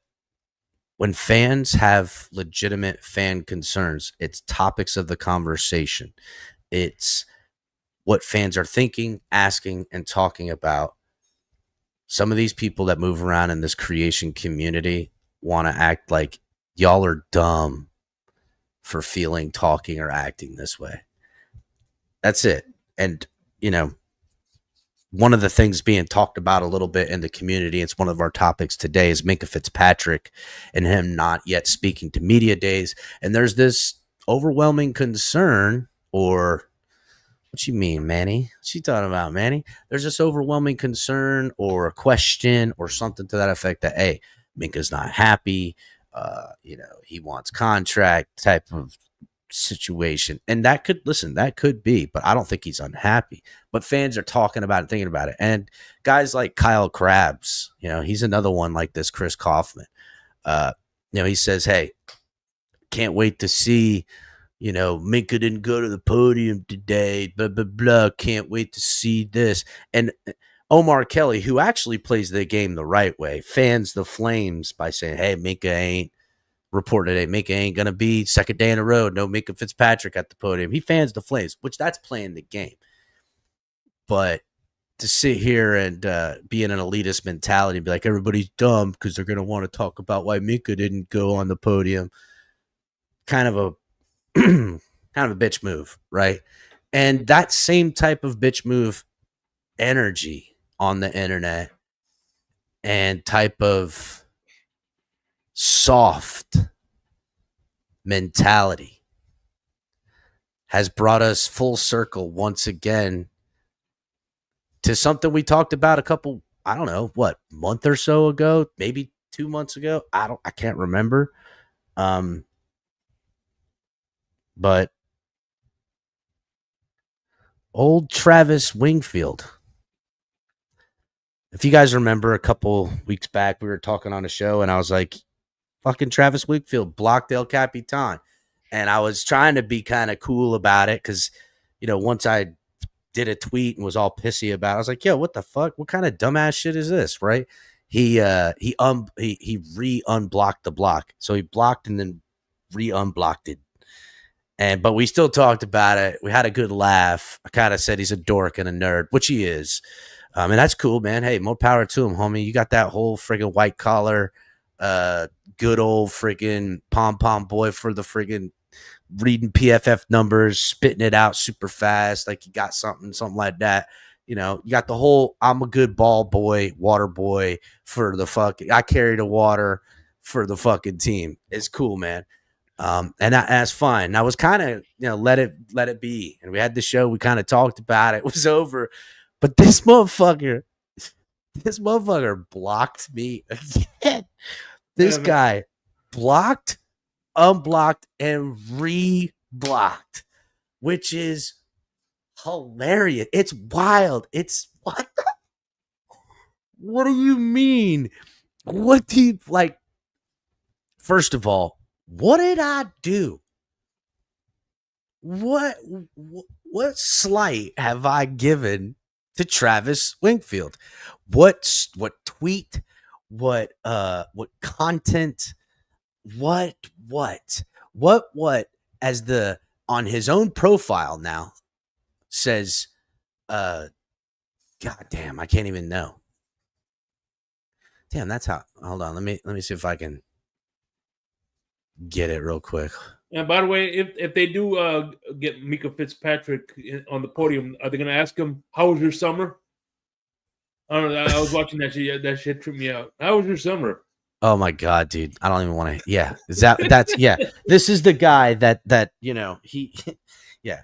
when fans have legitimate fan concerns, it's topics of the conversation. It's what fans are thinking, asking, and talking about. Some of these people that move around in this creation community want to act like y'all are dumb for feeling, talking, or acting this way. That's it. And, one of the things being talked about a little bit in the community, it's one of our topics today, is Minkah Fitzpatrick and him not yet speaking to media days. And there's this overwhelming concern, or what you mean, Manny? What you talking about, Manny? There's this overwhelming concern or a question or something to that effect that, hey, Minkah's not happy. He wants contract type of situation. And that could be, but I don't think he's unhappy. But fans are talking about it, thinking about it. And guys like Kyle Krabs, he's another one like this, Chris Kaufman. He says, hey, can't wait to see, Minka didn't go to the podium today, blah, blah, blah. Can't wait to see this. And Omar Kelly, who actually plays the game the right way, fans the flames by saying, hey, Minka ain't going to be second day in a row. No Minkah Fitzpatrick at the podium. He fans the flames, which that's playing the game. But to sit here and be in an elitist mentality and be like, everybody's dumb because they're going to want to talk about why Minkah didn't go on the podium. Kind of a bitch move, right? And that same type of bitch move energy on the internet and type of soft mentality has brought us full circle once again to something we talked about month or so ago, maybe 2 months ago. I can't remember. But old Travis Wingfield. If you guys remember, a couple weeks back, we were talking on a show and I was like, fucking Travis Wingfield blocked El Capitan. And I was trying to be kind of cool about it because, once I did a tweet and was all pissy about it, I was like, yo, what the fuck? What kind of dumbass shit is this, right? He re-unblocked the block. So he blocked and then re-unblocked it. But we still talked about it. We had a good laugh. I kind of said he's a dork and a nerd, which he is. And that's cool, man. Hey, more power to him, homie. You got that whole friggin' white collar, good old friggin' pom-pom boy for the friggin' reading PFF numbers, spitting it out super fast, like you got something like that. You got the whole I'm a good ball boy, water boy for the fucking I carry the water for the fucking team. It's cool, man. And that's fine. And I was kind of, let it be. And we had the show. We kind of talked about it. It was over. But this motherfucker blocked me again. This guy blocked, unblocked, and re-blocked, which is hilarious. It's wild. It's what? What do you mean? What do you like? First of all, what did I do? What slight have I given to Travis Wingfield? What tweet? What content? What as the on his own profile now says God damn, I can't even know. Damn, that's how. Hold on, let me see if I can get it real quick. And by the way, if they do get Minkah Fitzpatrick on the podium, are they going to ask him, how was your summer? I don't know. I was watching that shit. That shit tripped me out. How was your summer? Oh my God, dude. I don't even want to. Yeah. That's yeah. This is the guy that he yeah.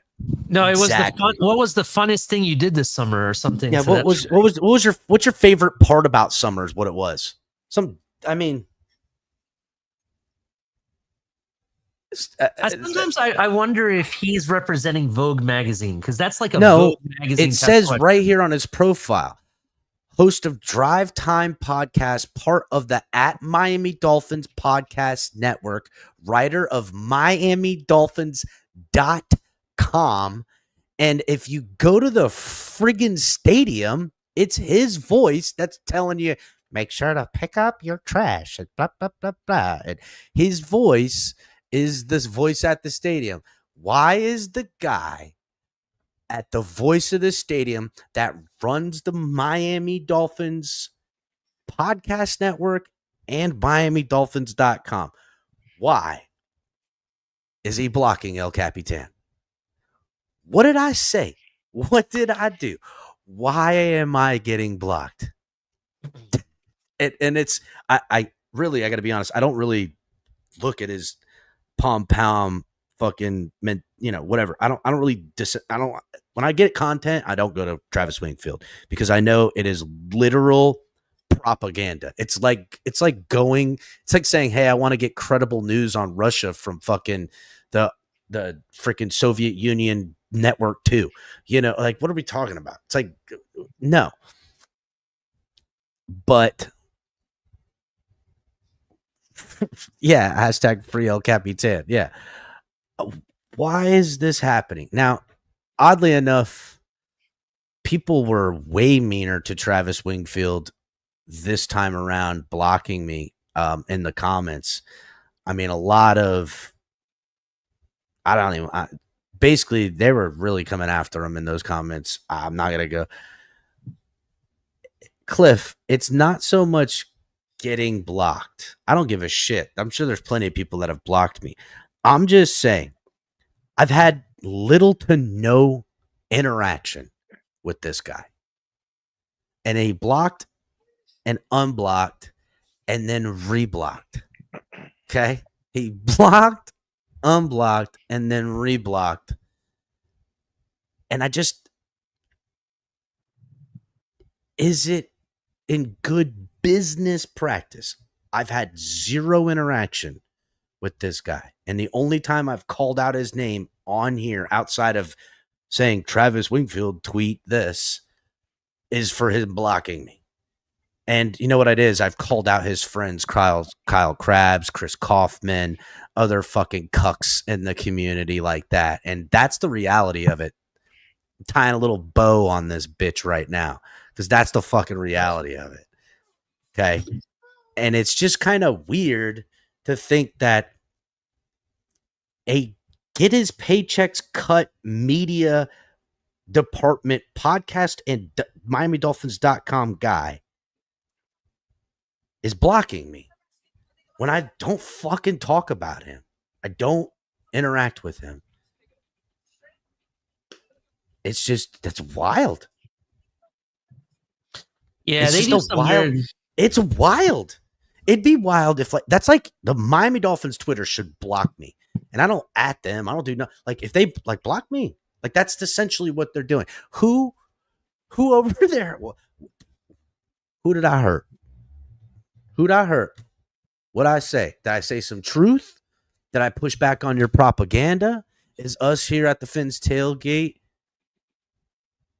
No, it exactly. was what was the funnest thing you did this summer or something? Yeah, what's your favorite part about summer is what it was. Sometimes I wonder if he's representing Vogue magazine, because that's like a Vogue magazine. It says right here on his profile, host of Drive Time podcast, part of the at Miami Dolphins podcast network, writer of MiamiDolphins.com. And if you go to the friggin' stadium, it's his voice that's telling you, make sure to pick up your trash. And blah, blah, blah, blah. And his voice is this voice at the stadium. Why is the guy at the voice of the stadium that runs the Miami Dolphins podcast network and MiamiDolphins.com? Why is he blocking El Capitan? What did I say? What did I do? Why am I getting blocked? And it's I really, I got to be honest, I don't really look at his pom-pom fucking whatever. I don't really when I get content, I don't go to Travis Wingfield because I know it is literal propaganda. It's like saying, hey, I want to get credible news on Russia from fucking the freaking Soviet Union network too. Like, what are we talking about? It's like, no. But yeah, hashtag free El Capitan. Yeah. Why is this happening? Now, oddly enough, people were way meaner to Travis Wingfield this time around, blocking me in the comments. I mean, a lot of, basically, they were really coming after him in those comments. I'm not going to go. Cliff, it's not so much getting blocked. I don't give a shit. I'm sure there's plenty of people that have blocked me. I'm just saying, I've had little to no interaction with this guy. And he blocked and unblocked and then reblocked. Okay? He blocked, unblocked, and then reblocked. And is it in good business practice? I've had zero interaction with this guy. And the only time I've called out his name on here outside of saying Travis Wingfield tweet this is for him blocking me. And you know what it is? I've called out his friends, Kyle Krabs, Chris Kaufman, other fucking cucks in the community like that. And that's the reality of it. I'm tying a little bow on this bitch right now because that's the fucking reality of it. Okay. And it's just kind of weird to think that a get his paychecks cut media department podcast and MiamiDolphins.com guy is blocking me when I don't fucking talk about him. I don't interact with him. It's just, that's wild. Yeah, it's they just do a some wild. weird. It's wild. It'd be wild if that's like the Miami Dolphins Twitter should block me, and I don't at them. I don't do no like if they like block me. Like that's essentially what they're doing. Who over there? Who did I hurt? Who'd I hurt? What'd I say? Did I say some truth? Did I push back on your propaganda? Is us here at the Fins tailgate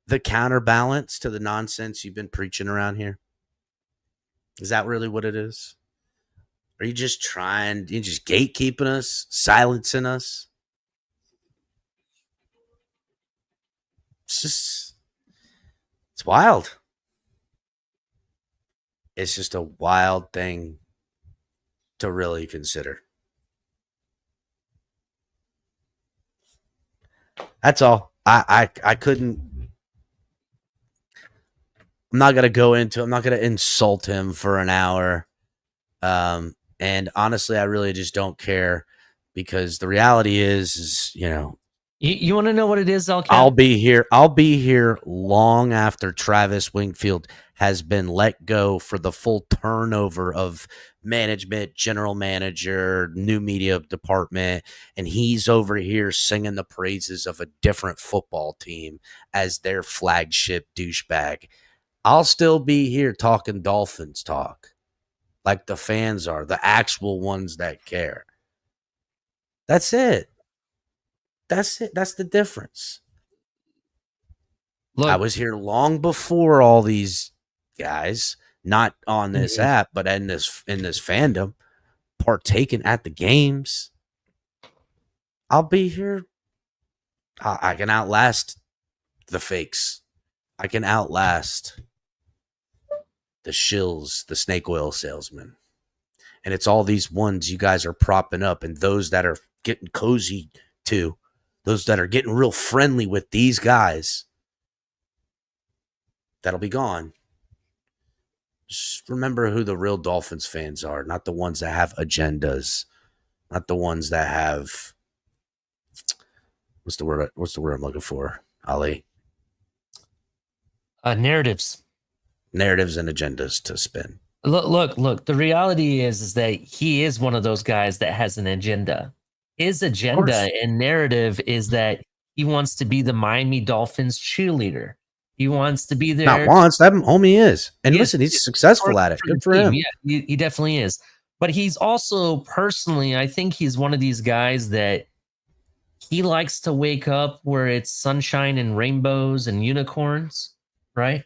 the counterbalance to the nonsense you've been preaching around here? Is that really what it is? Are you just you just gatekeeping us, silencing us? It's wild. It's just a wild thing to really consider. That's all. I couldn't. I'm not gonna insult him for an hour. And honestly, I really just don't care because the reality is You want to know what it is, Elke? I'll be here long after Travis Wingfield has been let go for the full turnover of management, general manager, new media department, and he's over here singing the praises of a different football team as their flagship douchebag. I'll still be here talking Dolphins talk like the fans are, the actual ones that care. That's it. That's it. That's the difference. Look, I was here long before all these guys, not on this app, but in this fandom, partaking at the games. I'll be here. I can outlast the fakes. I can outlast the shills, the snake oil salesmen. And it's all these ones you guys are propping up and those that are getting cozy to, those that are getting real friendly with these guys, that'll be gone. Just remember who the real Dolphins fans are, not the ones that have agendas, not the ones that have what's the word I'm looking for, Ali? Narratives and agendas to spin. Look. The reality is that he is one of those guys that has an agenda. His agenda and narrative is that he wants to be the Miami Dolphins cheerleader. He wants to be there. Not once. That homie is. And listen, he's successful at it. Good for him. Yeah, he definitely is. But he's also personally, I think he's one of these guys that he likes to wake up where it's sunshine and rainbows and unicorns, right?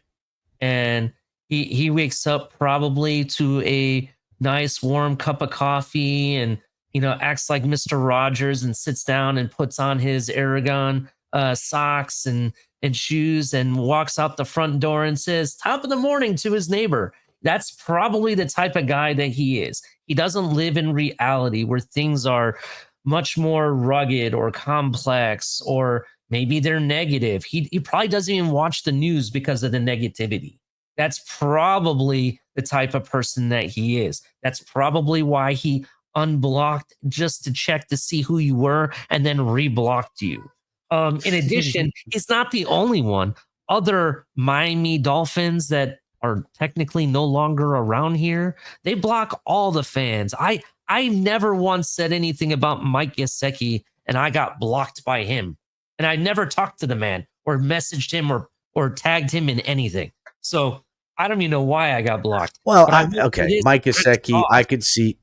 And he wakes up probably to a nice warm cup of coffee and acts like Mr. Rogers and sits down and puts on his Aragon socks and shoes and walks out the front door and says top of the morning to his neighbor. That's probably the type of guy that he is. He doesn't live in reality where things are much more rugged or complex, or maybe they're negative. He probably doesn't even watch the news because of the negativity. That's probably the type of person that he is. That's probably why he unblocked just to check to see who you were and then reblocked you. In addition, he's not the only one. Other Miami Dolphins that are technically no longer around here, they block all the fans. I never once said anything about Mike Gesicki, and I got blocked by him. And I never talked to the man or messaged him or tagged him in anything. So I don't even know why I got blocked. Well, okay, Mike Gesicki, I could see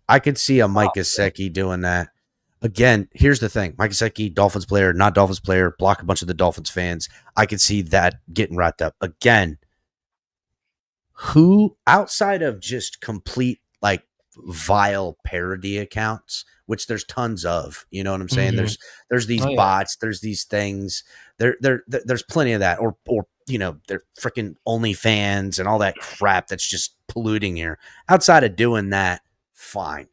a Mike Gesicki doing that. Again, here's the thing: Mike Gesicki, Dolphins player, not Dolphins player, block a bunch of the Dolphins fans. I could see that getting wrapped up. Again, who outside of just complete like vile parody accounts, which there's tons of, you know what I'm saying? Mhm. There's these bots, there's these things, there's plenty of that, or you know, they're freaking OnlyFans and all that crap that's just polluting here. Outside of doing that, fine.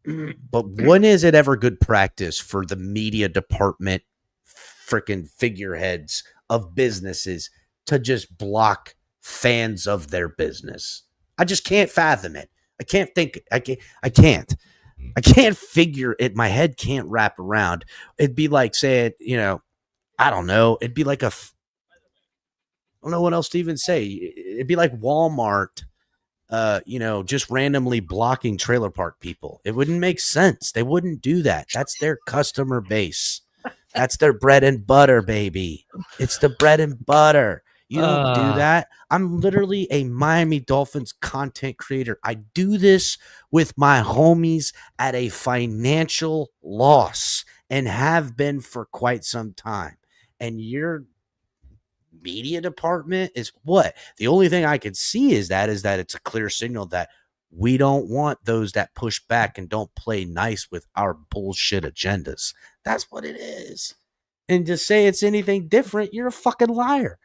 But when is it ever good practice for the media department, freaking figureheads of businesses to just block fans of their business? I just can't fathom it. I can't think. I can't figure it. My head can't wrap around. It'd be like saying, you know, I don't know. It'd be like I don't know what else to even say. It'd be like Walmart, you know, just randomly blocking trailer park people. It wouldn't make sense. They wouldn't do that. That's their customer base. That's their bread and butter, baby. It's the bread and butter. You don't do that. I'm literally a Miami Dolphins content creator. I do this with my homies at a financial loss and have been for quite some time. And your media department is what? The only thing I can see is that it's a clear signal that we don't want those that push back and don't play nice with our bullshit agendas. That's what it is. And to say it's anything different, you're a fucking liar.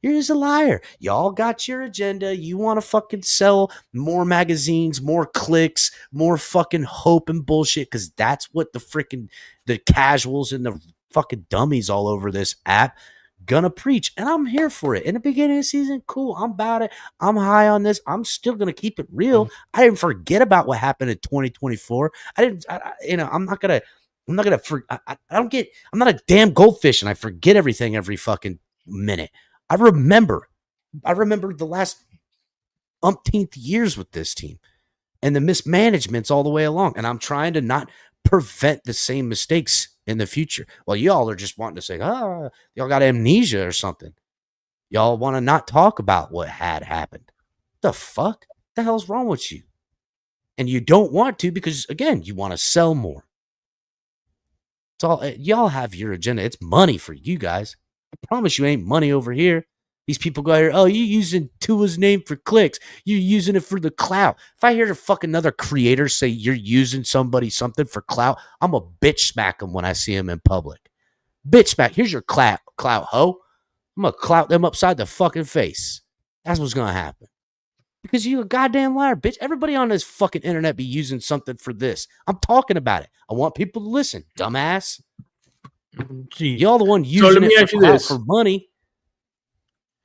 You're just a liar. Y'all got your agenda. You want to fucking sell more magazines, more clicks, more fucking hope and bullshit, because that's what the casuals and the fucking dummies all over this app gonna preach. And I'm here for it. In the beginning of the season, cool. I'm about it. I'm high on this. I'm still gonna keep it real. I didn't forget about what happened in 2024. I'm not a damn goldfish and I forget everything every fucking minute. I remember the last umpteenth years with this team and the mismanagements all the way along. And I'm trying to not prevent the same mistakes in the future. Well, y'all are just wanting to say, y'all got amnesia or something. Y'all want to not talk about what had happened. The fuck? The hell's wrong with you? And you don't want to because, again, you want to sell more. It's all, y'all have your agenda. It's money for you guys. I promise you ain't money over here. These people go out here, oh, you using Tua's name for clicks. You're using it for the clout. If I hear fucking another creator say you're using something for clout, I'm a bitch smack them when I see them in public. Bitch smack. Here's your clout, ho. I'm going to clout them upside the fucking face. That's what's going to happen. Because you're a goddamn liar, bitch. Everybody on this fucking internet be using something for this. I'm talking about it. I want people to listen, dumbass. Jeez. Y'all the one using it for money.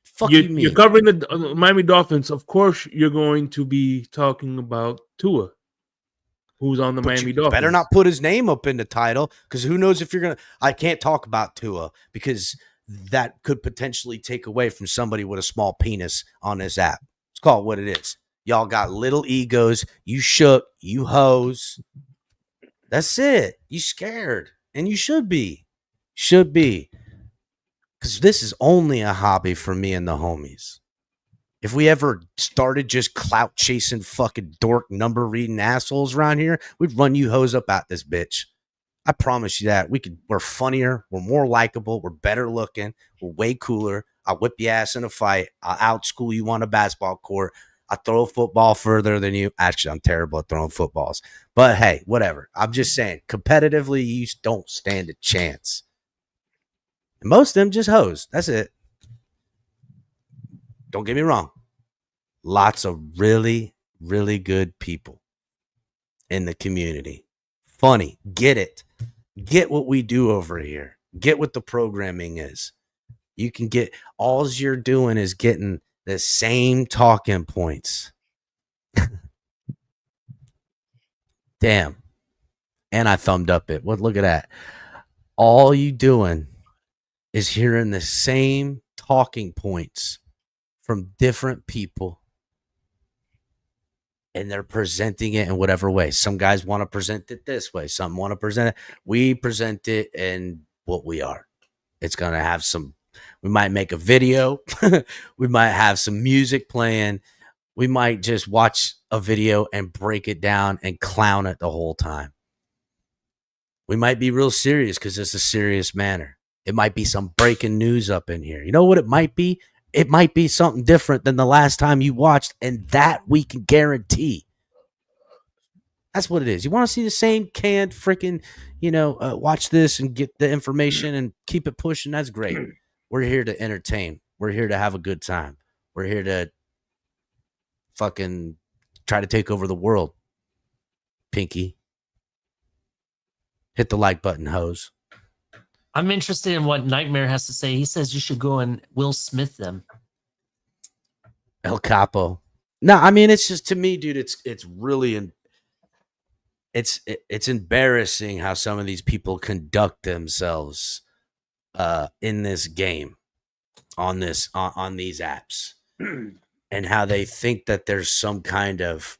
Fuck you mean? You're covering the Miami Dolphins. Of course, you're going to be talking about Tua, who's on the Miami Dolphins. Better not put his name up in the title, because who knows if you're going to... I can't talk about Tua, because that could potentially take away from somebody with a small penis on this app. Let's call it what it is. Y'all got little egos. You shook. You hoes. That's it. You scared. And you should be. Should be. Because this is only a hobby for me and the homies. If we ever started just clout chasing fucking dork number reading assholes around here, we'd run you hoes up at this bitch. I promise you that. We're funnier. We're more likable. We're better looking. We're way cooler. I'll whip your ass in a fight. I'll outschool you on a basketball court. I throw a football further than you. Actually, I'm terrible at throwing footballs. But hey, whatever. I'm just saying, competitively, you don't stand a chance. And most of them just hoes. That's it. Don't get me wrong. Lots of really, really good people in the community. Funny. Get it. Get what we do over here. Get what the programming is. You can get, all you're doing is getting the same talking points. Damn. And I thumbed up it. Look at that. All you doing is hearing the same talking points from different people, and they're presenting it in whatever way. Some guys want to present it this way. Some want to present it. We present it in what we are. It's going to have some, we might make a video. We might have some music playing. We might just watch a video and break it down and clown it the whole time. We might be real serious because it's a serious manner. It might be some breaking news up in here. You know what it might be? it might be something different than the last time you watched, and that we can guarantee. That's what it is. You want to see the same canned freaking, watch this and get the information and keep it pushing. That's great. We're here to entertain. We're here to have a good time. We're here to fucking try to take over the world. Pinky. Hit the like button, hoes. I'm interested in what Nightmare has to say. He says you should go and Will Smith them. El Capo. No, I mean, it's just, to me, dude, it's really it's embarrassing how some of these people conduct themselves in this game on these apps and how they think that there's some kind of,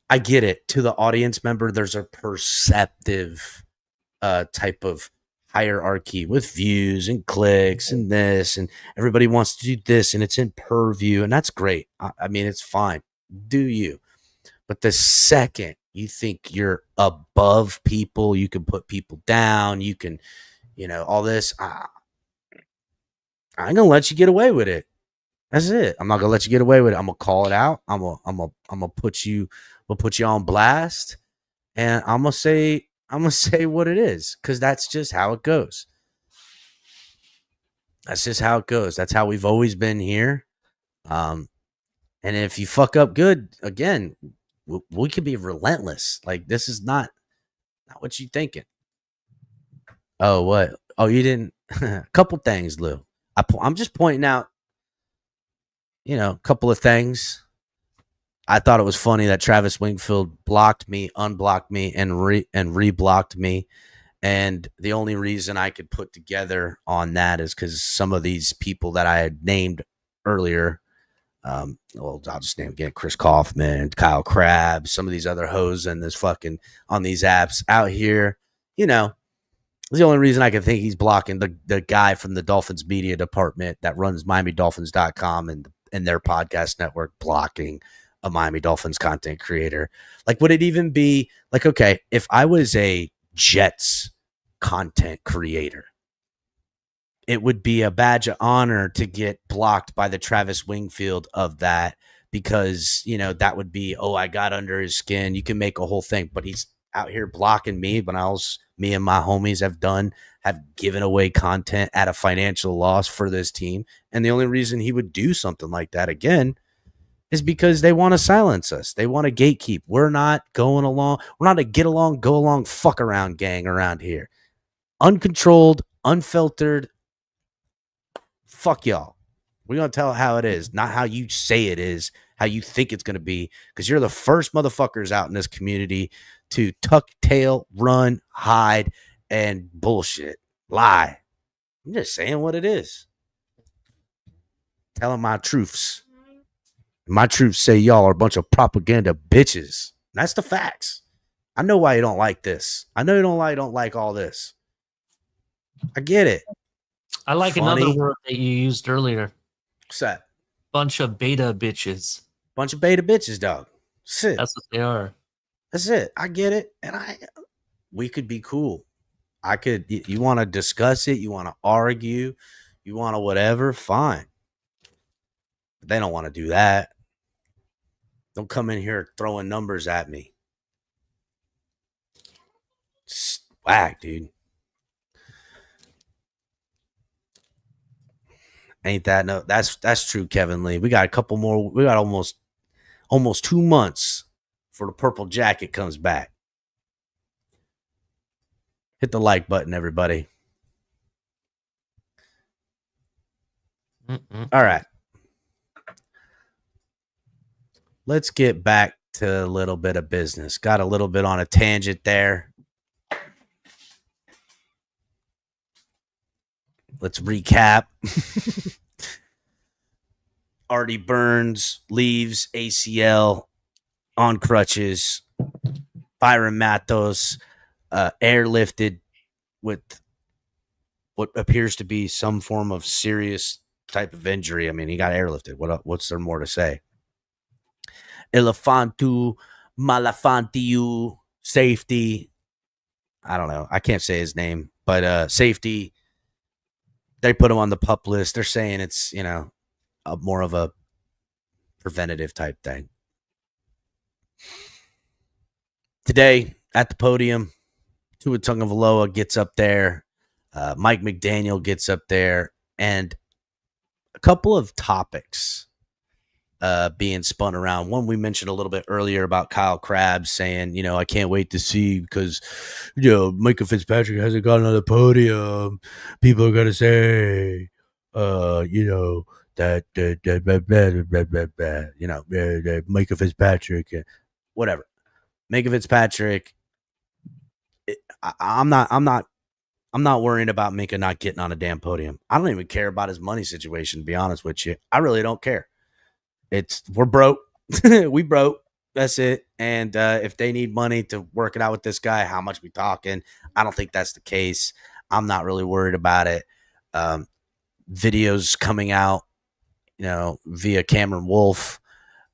I get it, to the audience member, there's a perceptive type of hierarchy with views and clicks and this, and everybody wants to do this, and it's in purview, and that's great. I mean, it's fine. Do you? But the second you think you're above people, you can put people down, you can, all this, I ain't gonna let you get away with it. That's it. I'm not gonna let you get away with it. I'm gonna call it out. I'm gonna put you on blast, and I'm gonna say what it is, because that's just how it goes. That's just how it goes. That's how we've always been here. And if you fuck up good, again, we could be relentless. Like, this is not what you thinking. Oh, what? Oh, you didn't. A couple things, Lou. I'm just pointing out, a couple of things. I thought it was funny that Travis Wingfield blocked me, unblocked me, and re-blocked me. And the only reason I could put together on that is because some of these people that I had named earlier, I'll just name again: Chris Kaufman, Kyle Crabb, some of these other hoes in this fucking on these apps out here. The only reason I can think he's blocking the guy from the Dolphins media department that runs MiamiDolphins.com and their podcast network blocking a Miami Dolphins content creator. Like, would it even be like, okay, if I was a Jets content creator, it would be a badge of honor to get blocked by the Travis Wingfield of that, because, that would be, oh, I got under his skin. You can make a whole thing, but he's out here blocking me when me and my homies have given away content at a financial loss for this team. And the only reason he would do something like that again is because they want to silence us. They want to gatekeep. We're not going along. We're not a get along, go along, fuck around gang around here. Uncontrolled, unfiltered. Fuck y'all. We're going to tell how it is, not how you say it is, how you think it's going to be, because you're the first motherfuckers out in this community to tuck tail, run, hide, and bullshit. Lie. I'm just saying what it is. Telling my truths. My truths say y'all are a bunch of propaganda bitches. That's the facts. I know why you don't like this. I know you don't like all this. I get it. I like Funny. Another word that you used earlier. What's that? Bunch of beta bitches. Bunch of beta bitches, dog. That's it. That's what they are. That's it. I get it. And we could be cool. You want to discuss it, you want to argue, you want to whatever, fine. But they don't want to do that. Don't come in here throwing numbers at me. Whack, dude. Ain't that no? That's true, Kevin Lee. We got a couple more. We got almost 2 months for the purple jacket comes back. Hit the like button, everybody. All right. Let's get back to a little bit of business. Got a little bit on a tangent there. Let's recap. Artie Burns leaves ACL on crutches. Byron Matos airlifted with what appears to be some form of serious type of injury. I mean, he got airlifted. What's there more to say? Elefantu Malafantiu safety. I don't know. I can't say his name, but safety. They put him on the PUP list. They're saying it's, more of a preventative type thing. Today at the podium, Tua Tagovailoa gets up there. Mike McDaniel gets up there, and a couple of topics being spun around. One we mentioned a little bit earlier about Kyle Krabs saying, I can't wait to see because, Minkah Fitzpatrick hasn't gotten on the podium. People are gonna say, that Minkah Fitzpatrick, whatever. Minkah Fitzpatrick. I'm not worrying about Minka not getting on a damn podium. I don't even care about his money situation, to be honest with you. I really don't care. We're broke. We broke. That's it. And if they need money to work it out with this guy, how much we talking? I don't think that's the case. I'm not really worried about it. Videos coming out, via Cameron Wolf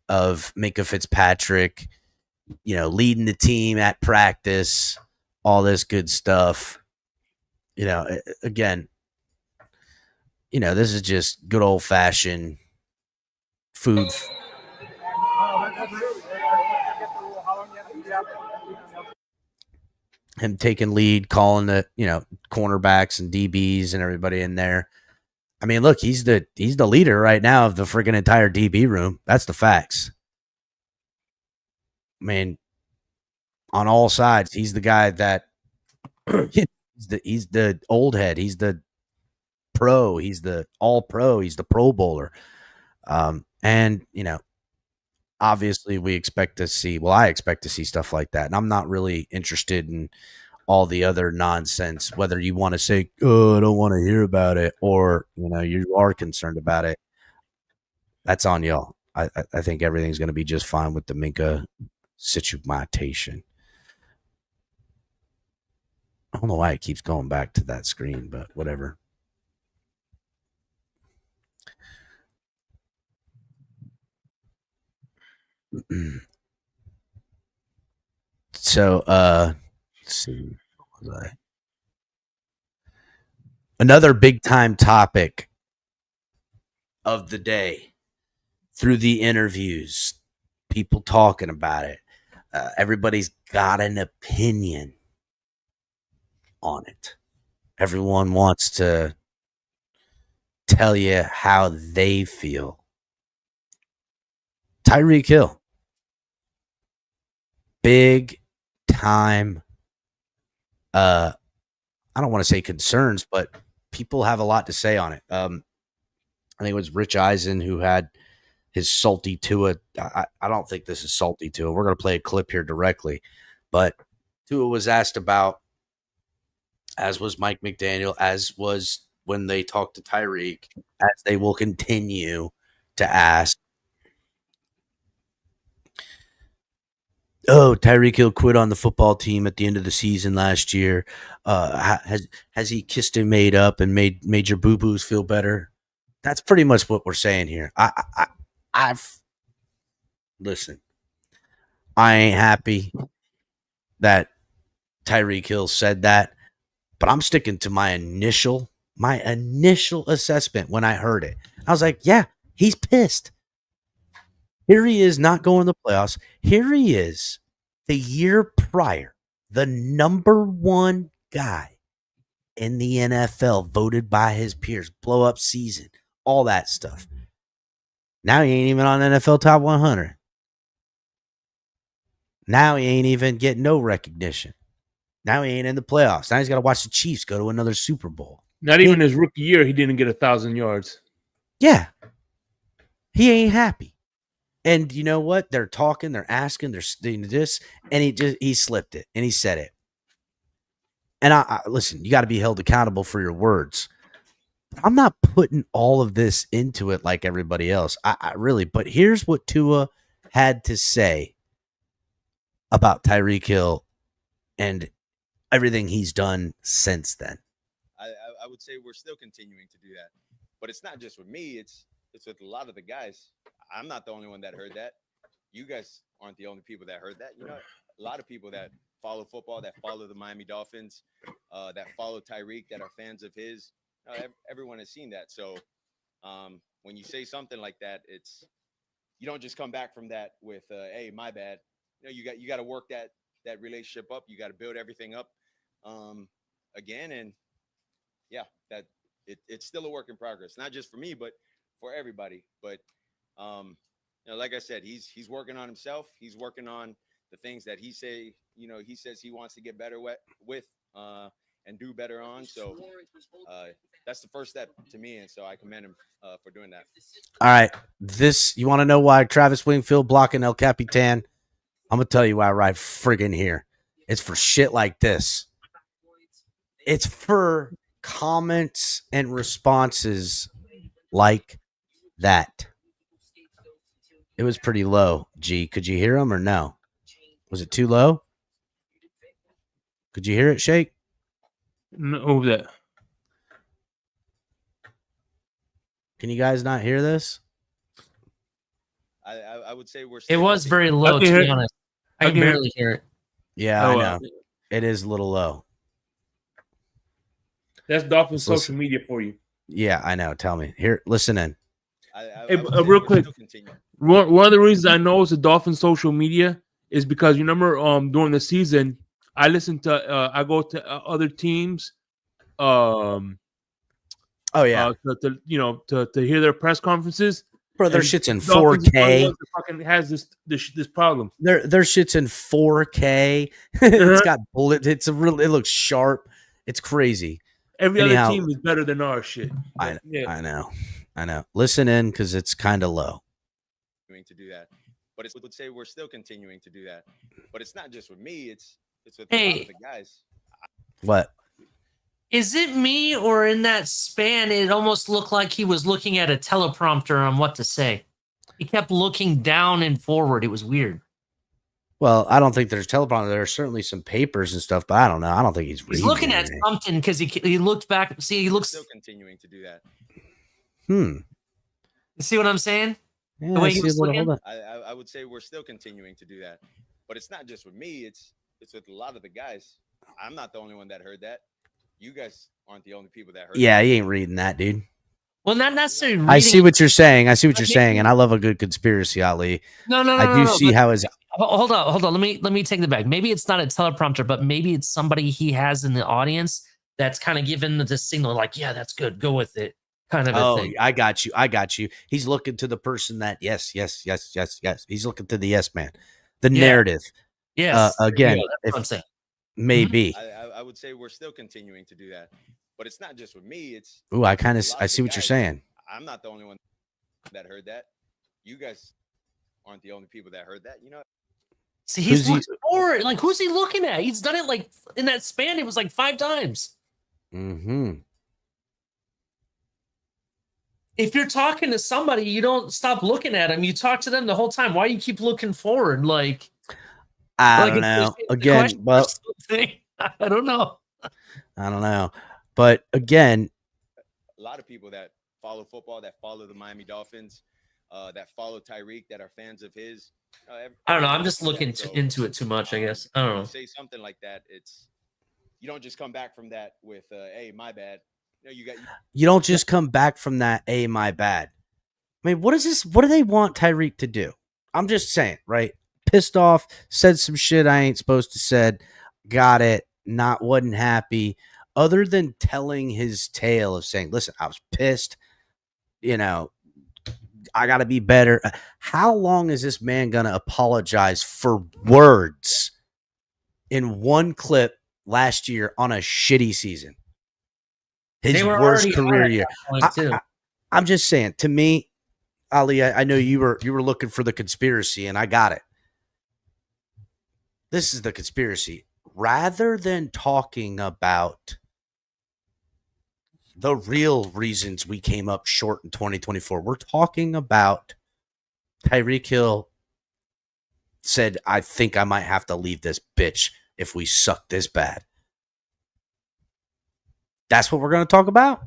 of Minkah Fitzpatrick, leading the team at practice, all this good stuff. Again, this is just good old fashioned food. Him taking lead, calling the, cornerbacks and DBs and everybody in there. I mean, look, he's the leader right now of the freaking entire DB room. That's the facts. I mean, on all sides, he's the guy that he's the old head. He's the pro. He's the all pro. He's the Pro Bowler. And obviously I expect to see stuff like that. And I'm not really interested in all the other nonsense, whether you want to say, I don't want to hear about it, or, you are concerned about it. That's on y'all. I think everything's going to be just fine with the Minka situation. I don't know why it keeps going back to that screen, but whatever. So, let's see. What was I? Another big time topic of the day through the interviews, people talking about it. Everybody's got an opinion on it. Everyone wants to tell you how they feel. Tyreek Hill. Big time. I don't want to say concerns, but people have a lot to say on it. I think it was Rich Eisen who had his salty Tua. I don't think this is salty Tua. We're going to play a clip here directly. But Tua was asked about, as was Mike McDaniel, as was when they talked to Tyreek, as they will continue to ask. Oh, Tyreek Hill quit on the football team at the end of the season last year. Has he kissed and made up and made your boo boos feel better? That's pretty much what we're saying here. Listen. I ain't happy that Tyreek Hill said that, but I'm sticking to my initial assessment when I heard it. I was like, yeah, he's pissed. Here he is not going to the playoffs. Here he is the year prior, the number one guy in the NFL, voted by his peers, blow up season, all that stuff. Now he ain't even on NFL Top 100. Now he ain't even getting no recognition. Now he ain't in the playoffs. Now he's got to watch the Chiefs go to another Super Bowl. Not even his rookie year, he didn't get 1,000 yards. Yeah. He ain't happy. And you know what? They're talking, they're asking, they're doing this, and he slipped it, and he said it. And I listen, you got to be held accountable for your words. I'm not putting all of this into it like everybody else. I really, but here's what Tua had to say about Tyreek Hill and everything he's done since then. I would say we're still continuing to do that. But it's not just with me, it's with a lot of the guys. I'm not the only one that heard that. You guys aren't the only people that heard that. A lot of people that follow football, that follow the Miami Dolphins, that follow Tyreek, that are fans of his. Everyone has seen that. So when you say something like that, it's you don't just come back from that with, "Hey, my bad." You got to work that relationship up. You got to build everything up again, and yeah, it's still a work in progress, not just for me, but for everybody. But like I said, he's working on himself. He's working on the things that he says he wants to get better with and do better on. So that's the first step to me, and so I commend him for doing that. All right. You want to know why Travis Wingfield blocking El Capitan? I'm going to tell you why right friggin' here. It's for shit like this. It's for comments and responses like that. It was pretty low. G, could you hear him or no? Was it too low? Could you hear it, Shake? No, that. Can you guys not hear this? I would say we're. It was very low, to be honest. I can barely hear it. Yeah, I know. It is a little low. That's Dolphins social media for you. Yeah, I know. Tell me. Here, listen in. Real quick. One of the reasons I know it's the Dolphins social media is because you remember during the season, I listen to I go to other teams to hear their press conferences. Bro, their shit's in 4K. Fucking has this problem. Their shit's in 4K. It's got bullets. It looks sharp. It's crazy. Every other team is better than our shit. I know. Listen in because it's kind of low. To do that, but I would say we're still continuing to do that. But it's not just with me. It's with a lot of the guys. What? Is it me, or in that span, it almost looked like he was looking at a teleprompter on what to say? He kept looking down and forward. It was weird. Well, I don't think there's teleprompter. There's certainly some papers and stuff, but I don't know. I don't think he's reading. He's looking at something because he looked back. See, he looks. Still continuing to do that. You see what I'm saying? Yeah, the way he was looking. I would say we're still continuing to do that, but it's not just with me. It's with a lot of the guys. I'm not the only one that heard that. You guys aren't the only people that heard. Yeah, he ain't reading that, dude. Well, not necessarily. I see what you're saying. And I love a good conspiracy, Ali. No. I do see how his. Hold on. Let me take it back. Maybe it's not a teleprompter, but maybe it's somebody he has in the audience that's kind of giving the signal, like, yeah, that's good, go with it, kind of a thing. I got you. He's looking to the person that yes. He's looking to the yes man, the narrative. Yes. Again, that's what I'm saying. Maybe. I would say we're still continuing to do that, but it's not just with me. It's I see what you're saying. I'm not the only one that heard that. You guys aren't the only people that heard that. See, he's looking forward. Like, who's he looking at? He's done it like in that span. It was like 5 times. If you're talking to somebody, you don't stop looking at them. You talk to them the whole time. Why do you keep looking forward? Like, I don't know. Again, well, I don't know. But again, a lot of people that follow football, that follow the Miami Dolphins, that follow Tyreek, that are fans of his. I don't know. I'm just looking into it too much, I guess. I don't know. Say something like that. You don't just come back from that with, "Hey, my bad." You don't just come back from that. "Hey, my bad." I mean, what is this? What do they want Tyreek to do? I'm just saying, right? Pissed off, said some shit I ain't supposed to said, got it, wasn't happy. Other than telling his tale of saying, "Listen, I was pissed. I got to be better." How long is this man going to apologize for words in one clip last year on a shitty season? His worst career year. I'm just saying, to me, Ali, I know you were looking for the conspiracy, and I got it. This is the conspiracy. Rather than talking about the real reasons we came up short in 2024, we're talking about Tyreek Hill said, "I think I might have to leave this bitch if we suck this bad." That's what we're going to talk about.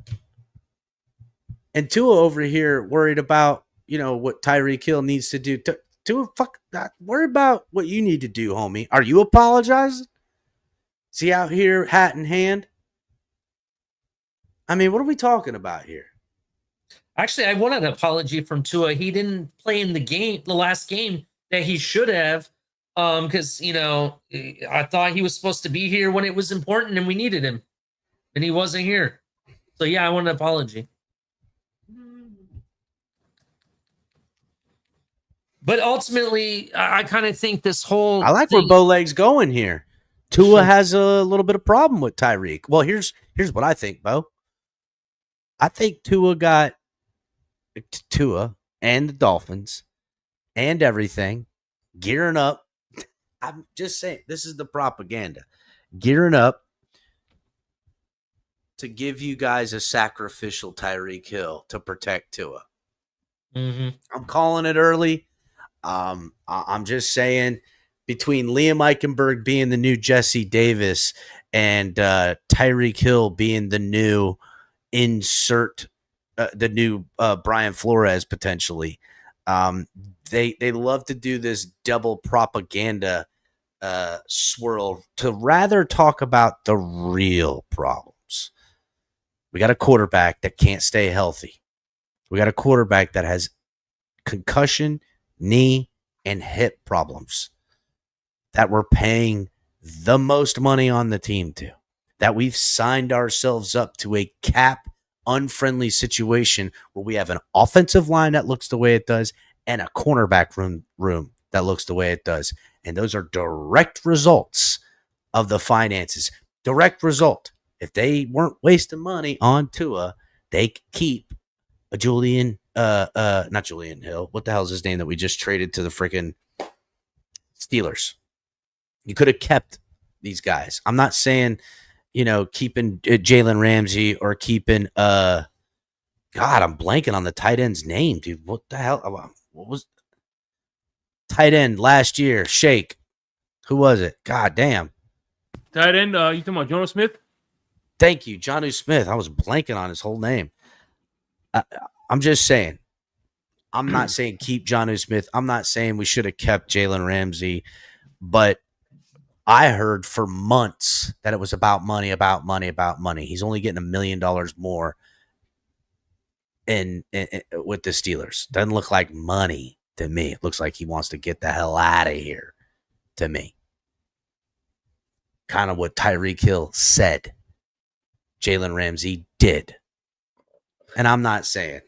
And Tua over here worried about, what Tyreek Hill needs to do. Tua, fuck that. Worry about what you need to do, homie. Are you apologizing? Is he out here hat in hand? I mean, what are we talking about here? Actually, I want an apology from Tua. He didn't play in the last game that he should have. Because I thought he was supposed to be here when it was important and we needed him. And he wasn't here. So yeah, I want an apology. But ultimately, I kind of think this whole I like where Bowleg's going here. Tua has a little bit of problem with Tyreek. Well, here's what I think, Bo. I think Tua and the Dolphins and everything gearing up. I'm just saying, this is the propaganda. Gearing up to give you guys a sacrificial Tyreek Hill to protect Tua. Mm-hmm. I'm calling it early. I'm just saying, between Liam Eichenberg being the new Jesse Davis and Tyreek Hill being the new Brian Flores potentially, they love to do this double propaganda swirl to rather talk about the real problems. We got a quarterback that can't stay healthy. We got a quarterback that has concussion, knee, and hip problems that we're paying the most money on the team to, that we've signed ourselves up to a cap unfriendly situation where we have an offensive line that looks the way it does and a cornerback room that looks the way it does. And those are direct results of the finances. Direct result. If they weren't wasting money on Tua, they could keep a not Julian Hill. What the hell is his name that we just traded to the freaking Steelers? You could have kept these guys. I'm not saying, keeping Jalen Ramsey or keeping God, I'm blanking on the tight end's name, dude. What the hell? What was tight end last year? Shake. Who was it? God damn. Tight end, you talking about Jonas Smith? Thank you, Jonnu Smith. I was blanking on his whole name. I'm just saying. I'm not saying keep Jonnu Smith. I'm not saying we should have kept Jalen Ramsey, but I heard for months that it was about money, about money, about money. He's only getting $1 million more in with the Steelers. Doesn't look like money to me. It looks like he wants to get the hell out of here to me. Kind of what Tyreek Hill said Jalen Ramsey did. And I'm not saying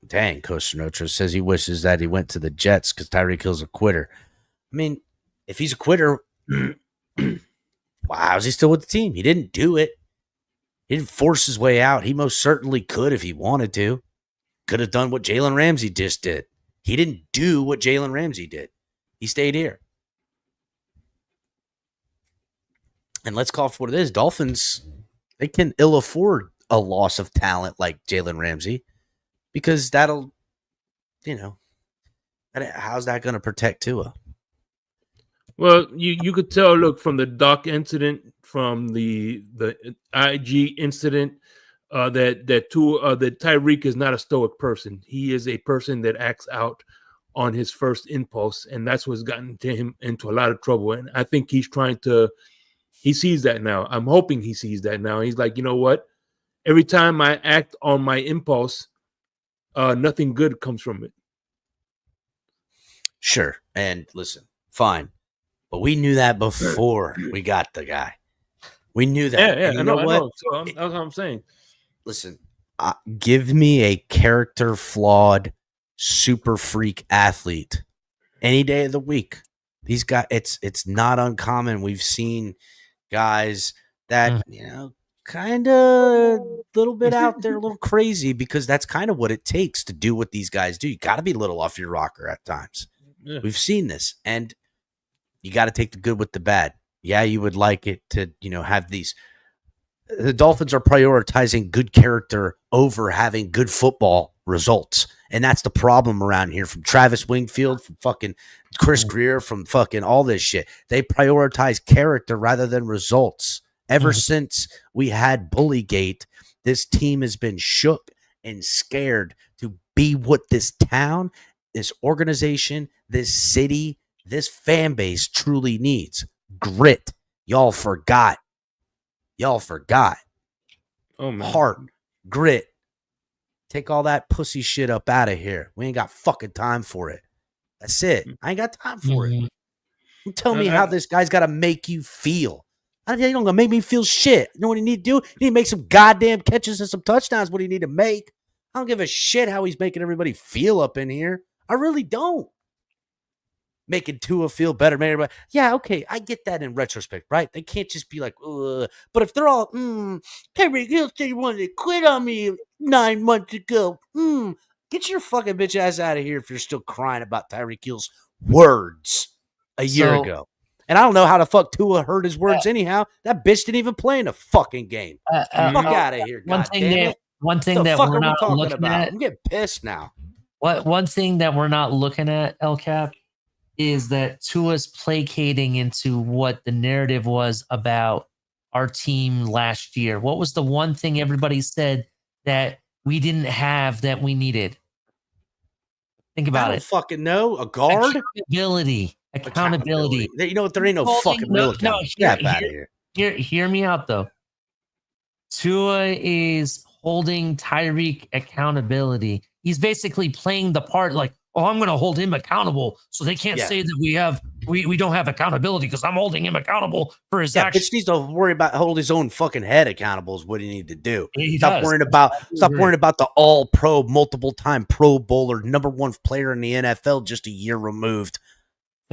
dang, Coach Sinatra says he wishes that he went to the Jets because Tyreek Hill's a quitter. I mean, if he's a quitter, why is he still with the team? He didn't do it. He didn't force his way out. He most certainly could if he wanted to. Could have done what Jalen Ramsey just did. He didn't do what Jalen Ramsey did. He stayed here. And let's call for what it is. Dolphins, they can ill afford a loss of talent like Jalen Ramsey because that'll, how's that going to protect Tua? Well, you could tell, look, from the Doc incident, from the IG incident, that Tyreek is not a stoic person. He is a person that acts out on his first impulse, and that's what's gotten him into a lot of trouble. And I think he sees that now. I'm hoping he sees that now. He's like, you know what? Every time I act on my impulse, nothing good comes from it. Sure. And listen, fine. But we knew that before we got the guy. We knew that. Yeah, and I know. So that's what I'm saying. Listen, give me a character flawed, super freak athlete any day of the week. These guys, it's not uncommon. We've seen guys that, kind of a little bit out there, a little crazy, because that's kind of what it takes to do what these guys do. You got to be a little off your rocker at times. Yeah. We've seen this, and you got to take the good with the bad. Yeah, you would like it to, have these. The Dolphins are prioritizing good character over having good football results. And that's the problem around here, from Travis Wingfield, from fucking Chris Greer, from fucking all this shit. They prioritize character rather than results. Ever since we had Bullygate, this team has been shook and scared to be what this town, this organization, this city, this fan base truly needs. Grit. Y'all forgot. Y'all forgot. Oh man. Heart, grit. Take all that pussy shit up out of here. We ain't got fucking time for it. That's it. I ain't got time for it. Mhm. You tell me how this guy's got to make you feel. I don't gonna make me feel shit. You know what you need to do? You need to make some goddamn catches and some touchdowns. What do you need to make? I don't give a shit how he's making everybody feel up in here. I really don't. Making Tua feel better, man. Everybody. Yeah, okay, I get that in retrospect, right? They can't just be like, ugh. But if they're all, Tyreek Hill said he wanted to quit on me 9 months ago. Get your fucking bitch ass out of here if you're still crying about Tyreek Hill's words a year So, ago. And I don't know how the fuck Tua heard his words anyhow. That bitch didn't even play in a fucking game. Fuck out of here, one thing goddammit. that one thing What the that fuck we're are we not talking looking about? at. I'm getting pissed now. One thing that we're not looking at, El Cap, is that Tua's placating into what the narrative was about our team last year. What was the one thing everybody said that we didn't have that we needed? Think I about don't it. fucking know. A guard? Accountability. You know what? There ain't no fucking real accountability. Get out of here. Hear me out though. Tua is holding Tyreek accountability. He's basically playing the part like, oh, I'm going to hold him accountable, so they can't Yeah. say that we don't have accountability because I'm holding him accountable for his Yeah, actions. bitch needs to worry about hold his own fucking head accountable is what he need to do. He Stop does. worrying about the all pro, multiple time Pro Bowler, number one player in the NFL just a year removed.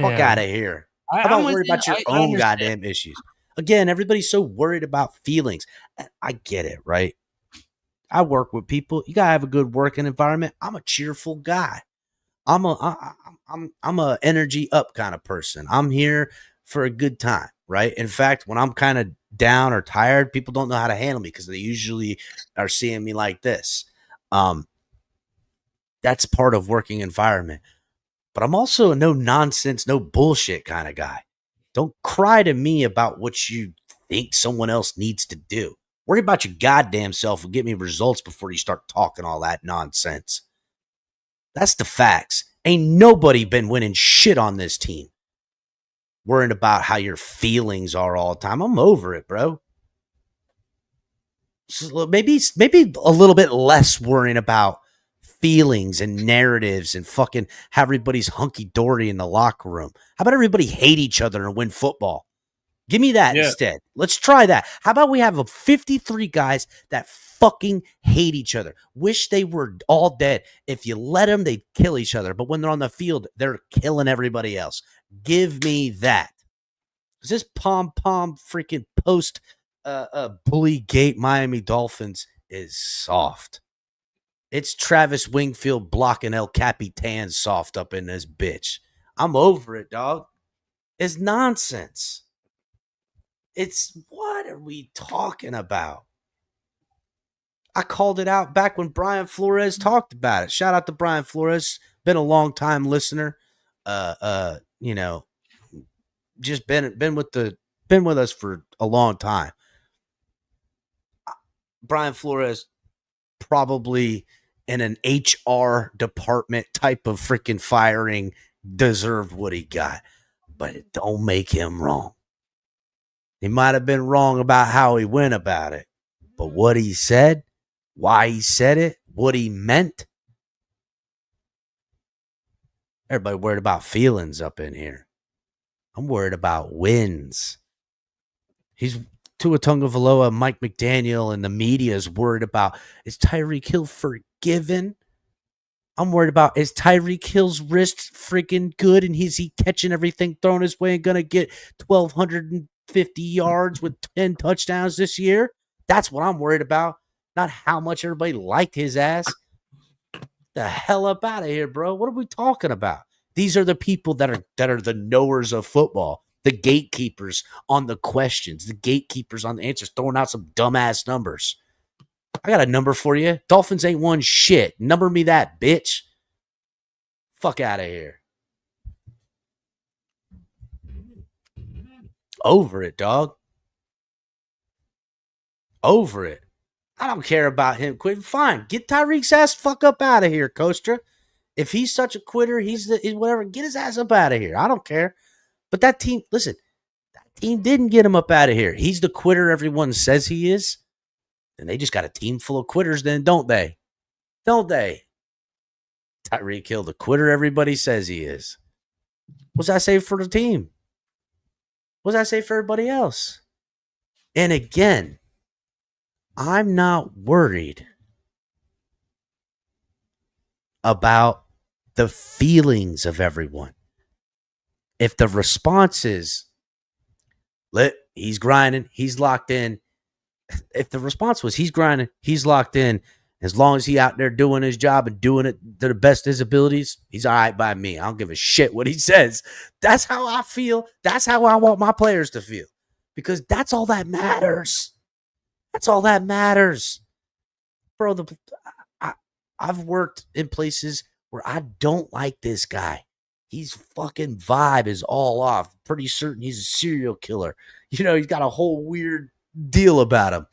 Fuck Yeah. out of here. I- How I'm about with worry you. about your I own understand. goddamn issues? Again, everybody's so worried about feelings. I get it, right? I work with people. You gotta have a good working environment. I'm a cheerful guy. I'm a energy up kind of person. I'm here for a good time, right? In fact, when I'm kind of down or tired, people don't know how to handle me because they usually are seeing me like this. That's part of working environment. But I'm also a no nonsense, no bullshit kind of guy. Don't cry to me about what you think someone else needs to do. Worry about your goddamn self and get me results before you start talking all that nonsense. That's the facts. Ain't nobody been winning shit on this team. Worrying about how your feelings are all the time. I'm over it, bro. So maybe a little bit less worrying about feelings and narratives and fucking have everybody's hunky-dory in the locker room. How about everybody hate each other and win football? Give me that instead. Let's try that. How about we have 53 guys that fucking hate each other? Wish they were all dead. If you let them, they'd kill each other. But when they're on the field, they're killing everybody else. Give me that. This pom-pom freaking post bully gate Miami Dolphins is soft. It's Travis Wingfield blocking El Capitan soft up in this bitch. I'm over it, dog. It's nonsense. It's what are we talking about? I called it out back when Brian Flores talked about it. Shout out to Brian Flores. Been a long time listener. You know, just been with us for a long time. Brian Flores probably in an HR department type of freaking firing deserved what he got, but it don't make him wrong. He might have been wrong about how he went about it, but what he said, why he said it, what he meant. Everybody worried about feelings up in here. I'm worried about wins. He's Tua Tagovailoa, Mike McDaniel, and the media is worried about, is Tyreek Hill forgiven? I'm worried about, is Tyreek Hill's wrist freaking good and is he catching everything thrown his way and going to get 1,250 yards with 10 touchdowns this year? That's what I'm worried about, not how much everybody liked his ass. The hell up out of here, bro. What are we talking about? These are the people that are the knowers of football, the gatekeepers on the questions, the gatekeepers on the answers, throwing out some dumbass numbers. I got a number for you. Dolphins ain't won shit. Number me that, bitch. Fuck out of here. Over it, dog. Over it. I don't care about him quitting. Fine. Get Tyreek's ass fuck up out of here, Kostra. If he's such a quitter, he's whatever. Get his ass up out of here. I don't care. But that team, listen, that Team didn't get him up out of here. He's the quitter everyone says he is. And they just got a team full of quitters then, don't they? Don't they? Tyreek Hill, the quitter everybody says he is. What's that say for the team? What's that say for everybody else? And again, I'm not worried about the feelings of everyone. If the response is, he's grinding, he's locked in. If the response was he's grinding, he's locked in, as long as he out there doing his job and doing it to the best of his abilities, he's all right by me. I don't give a shit what he says. That's how I feel. That's how I want my players to feel. Because that's all that matters. That's all that matters. Bro, I've worked in places where I don't like this guy. He's fucking vibe is all off. Pretty certain he's a serial killer. You know, he's got a whole weird deal about him.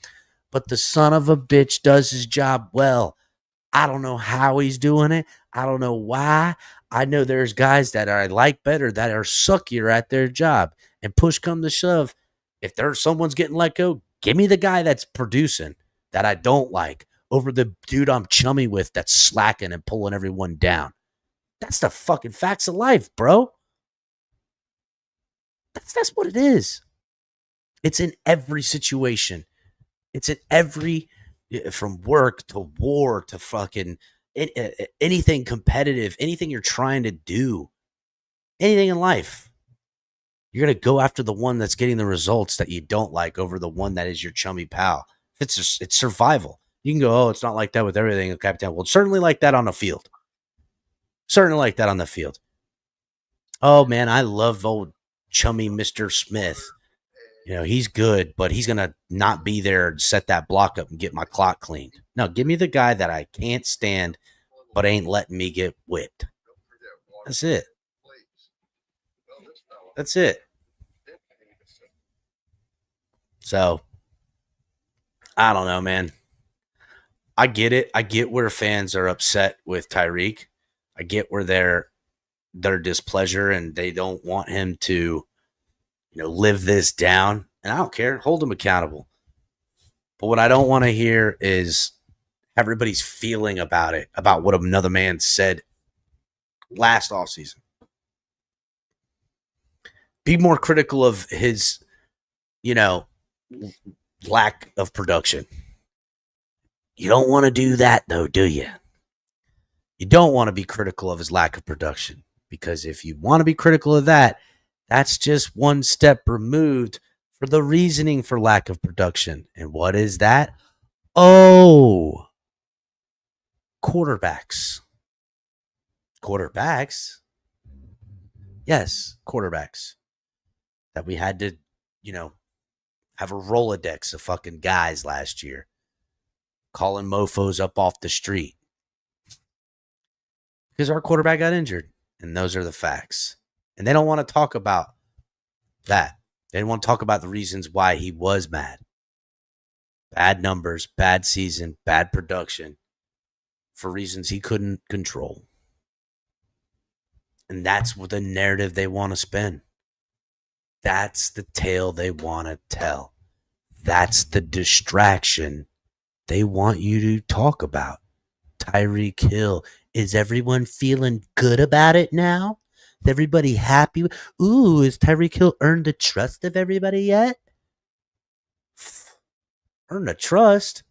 But the son of a bitch does his job well. I don't know how he's doing it. I don't know why. I know there's guys that I like better that are suckier at their job. And push come to shove, if there's someone's getting let go, give me the guy that's producing that I don't like over the dude I'm chummy with that's slacking and pulling everyone down. That's the fucking facts of life, bro. That's what it is. It's in every situation. It's in every, from work to war to fucking anything competitive, anything you're trying to do, anything in life. You're going to go after the one that's getting the results that you don't like over the one that is your chummy pal. It's survival. You can go, it's not like that with everything, Captain. Well, it's certainly like that on the field. Certainly like that on the field. Oh, man, I love old chummy Mr. Smith. You know, he's good, but he's going to not be there and set that block up and get my clock cleaned. No, give me the guy that I can't stand, but ain't letting me get whipped. That's it. That's it. So, I don't know, man. I get it. I get where fans are upset with Tyreek. I get where their displeasure and they don't want him to, live this down. And I don't care. Hold him accountable. But what I don't want to hear is everybody's feeling about it, about what another man said last offseason. Be more critical of his, lack of production. You don't want to do that, though, do you? You don't want to be critical of his lack of production, because if you want to be critical of that, that's just one step removed for the reasoning for lack of production. And what is that? Oh, quarterbacks. Quarterbacks? Yes, quarterbacks. That we had to, have a Rolodex of fucking guys last year calling mofos up off the street because our quarterback got injured. And those are the facts. And they don't want to talk about that. They don't want to talk about the reasons why he was mad. Bad numbers, bad season, bad production for reasons he couldn't control. And that's what the narrative they want to spin. That's the tale they want to tell. That's the distraction they want you to talk about. Tyreek Hill. Is everyone feeling good about it now? Is everybody happy? Ooh, has Tyreek Hill earned the trust of everybody yet? Earned the trust?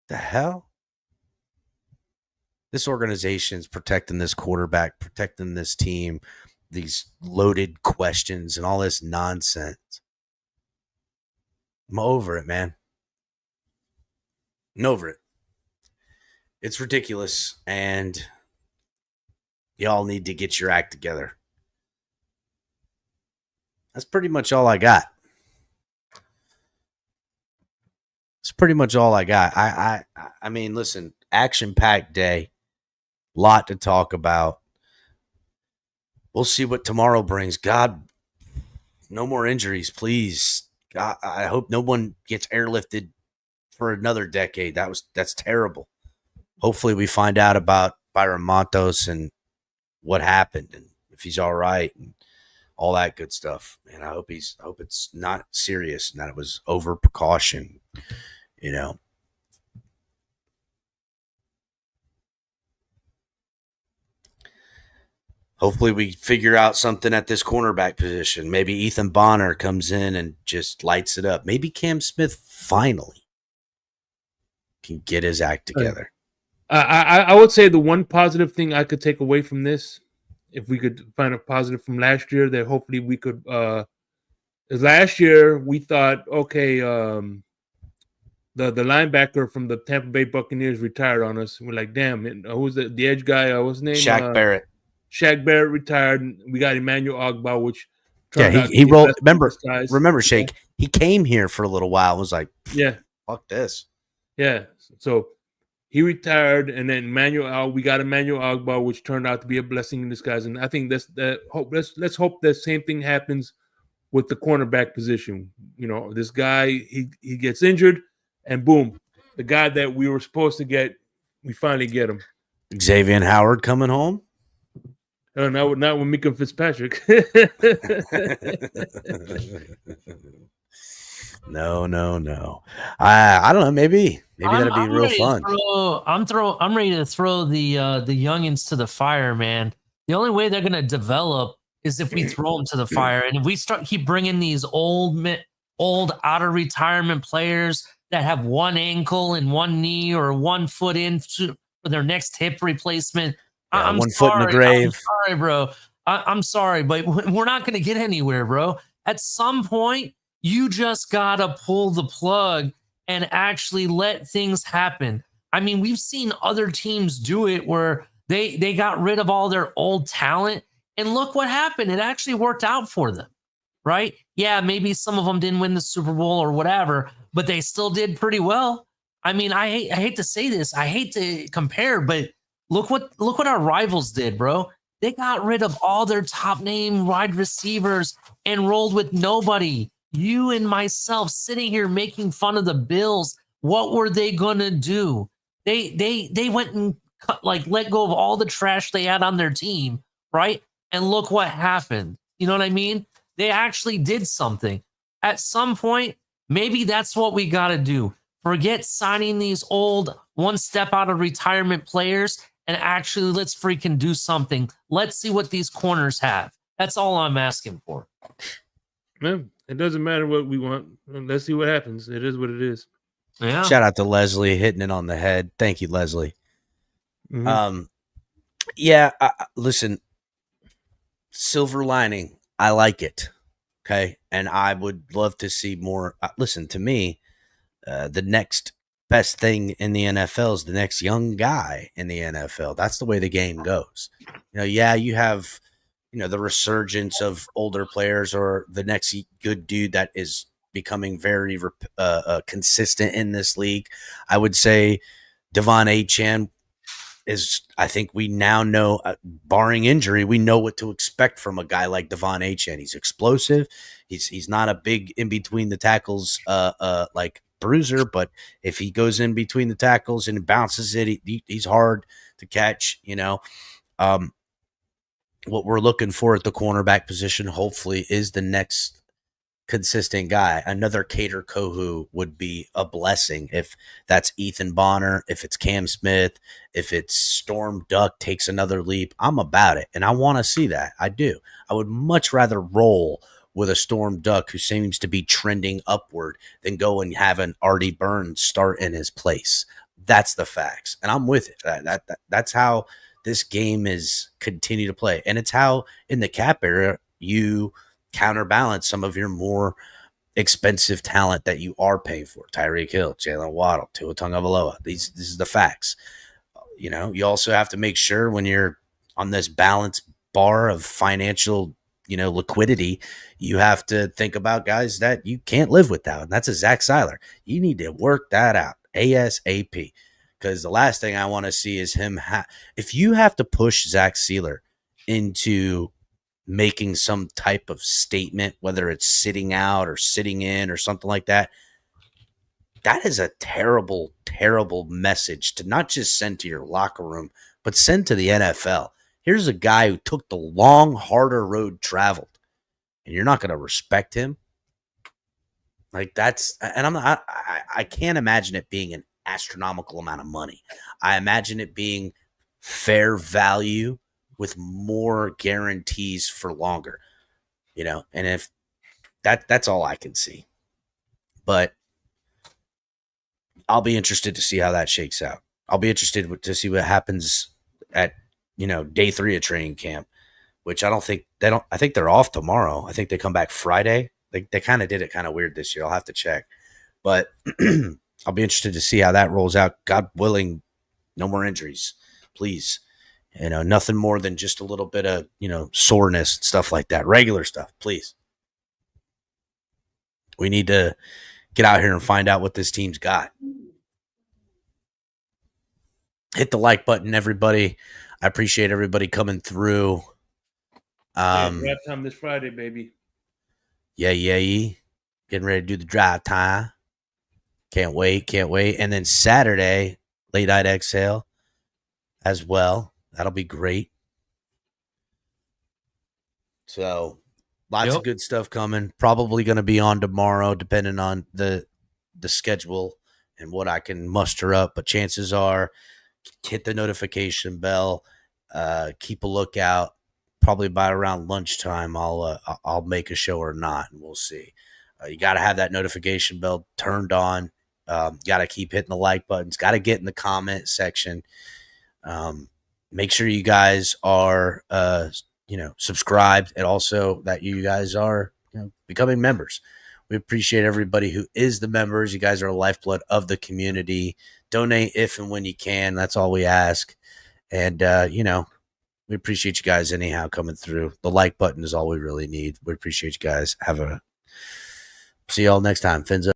The hell? This organization's protecting this quarterback, protecting this team, these loaded questions and all this nonsense. I'm over it, man. I'm over it. It's ridiculous, and y'all need to get your act together. That's pretty much all I got. That's pretty much all I got. I mean, listen, action-packed day. Lot to talk about. We'll see what tomorrow brings. God, no more injuries, please. God, I hope no one gets airlifted for another decade. That's terrible. Hopefully we find out about Byron Montos and what happened, and if he's all right and all that good stuff. And I hope it's not serious and that it was over precaution, you know. Hopefully we figure out something at this cornerback position. Maybe Ethan Bonner comes in and just lights it up. Maybe Cam Smith finally can get his act together. I would say the one positive thing I could take away from this, if we could find a positive from last year, that hopefully we could is last year we thought, okay, the linebacker from the Tampa Bay Buccaneers retired on us. We're like, damn, who's the edge guy? What's his name? Shaq Barrett. Shaq Barrett retired. And we got Emmanuel Ogbah, which he rolled. Remember, Shake. He came here for a little while. Was like, yeah, fuck this. Yeah. So he retired, and then we got Emmanuel Ogbah, which turned out to be a blessing in disguise. And I think let's hope that same thing happens with the cornerback position. You know, this guy he gets injured, and boom, the guy that we were supposed to get, we finally get him. Xavier Howard coming home. Not with Minkah Fitzpatrick. No. I don't know. Maybe that'd be real fun. I'm ready to throw the youngins to the fire, man. The only way they're gonna develop is if we throw them to the fire, and if we keep bringing these old out of retirement players that have one ankle and one knee or one foot in for their next hip replacement. Yeah, I'm foot in the grave. I'm sorry, bro. I'm sorry, but we're not going to get anywhere, bro. At some point, you just got to pull the plug and actually let things happen. I mean, we've seen other teams do it where they got rid of all their old talent, and look what happened. It actually worked out for them, right? Yeah, maybe some of them didn't win the Super Bowl or whatever, but they still did pretty well. I mean, I hate to say this. I hate to compare, but Look what our rivals did, bro. They got rid of all their top name wide receivers and rolled with nobody. You and myself sitting here making fun of the Bills. What were they gonna do? They went and let go of all the trash they had on their team, right? And look what happened. You know what I mean? They actually did something. At some point, maybe that's what we got to do. Forget signing these old one step out of retirement players. And actually, let's freaking do something. Let's see what these corners have. That's all I'm asking for. Man, it doesn't matter what we want. Let's see what happens. It is what it is. Yeah. Shout out to Leslie hitting it on the head. Thank you, Leslie. Mm-hmm. Listen, silver lining. I like it. Okay. And I would love to see more. Listen, to me, the next best thing in the NFL is the next young guy in the NFL. That's the way the game goes. You know, you have, the resurgence of older players or the next good dude that is becoming very consistent in this league. I would say Devon Achane is, I think we now know, barring injury, we know what to expect from a guy like Devon Achane. He's explosive. He's not a big in between the tackles like bruiser, but if he goes in between the tackles and bounces it, he's hard to catch. What we're looking for at the cornerback position, hopefully, is the next consistent guy. Another Cater Kohu would be a blessing if that's Ethan Bonner, if it's Cam Smith, if it's Storm Duck takes another leap. I'm about it, and I want to see that. I do. I would much rather roll with a Storm Duck who seems to be trending upward than go and have an Artie Burns start in his place. That's the facts, and I'm with it. That's how this game is continue to play, and it's how in the cap era you counterbalance some of your more expensive talent that you are paying for. Tyreek Hill, Jalen Waddle, Tua Tagovailoa. This is the facts. You also have to make sure when you're on this balance bar of financial, liquidity, you have to think about guys that you can't live without. And that's a Zach Seiler. You need to work that out ASAP, because the last thing I want to see is him. If you have to push Zach Seiler into making some type of statement, whether it's sitting out or sitting in or something like that, that is a terrible, terrible message to not just send to your locker room, but send to the NFL. Here's a guy who took the long, harder road traveled, and you're not going to respect him. Like that's, and I can't imagine it being an astronomical amount of money. I imagine it being fair value with more guarantees for longer, and if that's all I can see, but I'll be interested to see how that shakes out. I'll be interested to see what happens at, day 3 of training camp, which I think they're off tomorrow. I think they come back Friday. They kind of did it kind of weird this year. I'll have to check, but I'll be interested to see how that rolls out. God willing, no more injuries, please. Nothing more than just a little bit of, soreness, stuff like that. Regular stuff, please. We need to get out here and find out what this team's got. Hit the like button, everybody. I appreciate everybody coming through. Drive time this Friday, baby. Yeah. Getting ready to do the drive time. Can't wait. And then Saturday, late night exhale as well. That'll be great. So lots of good stuff coming. Probably going to be on tomorrow, depending on the schedule and what I can muster up. But chances are, hit the notification bell. Keep a lookout. Probably by around lunchtime, I'll make a show or not, and we'll see. You got to have that notification bell turned on. Got to keep hitting the like buttons. Got to get in the comment section. Make sure you guys are, subscribed, and also that you guys are, becoming members. We appreciate everybody who is the members. You guys are a lifeblood of the community. Donate if and when you can. That's all we ask. And, we appreciate you guys anyhow coming through. The like button is all we really need. We appreciate you guys. See y'all next time. Fins up.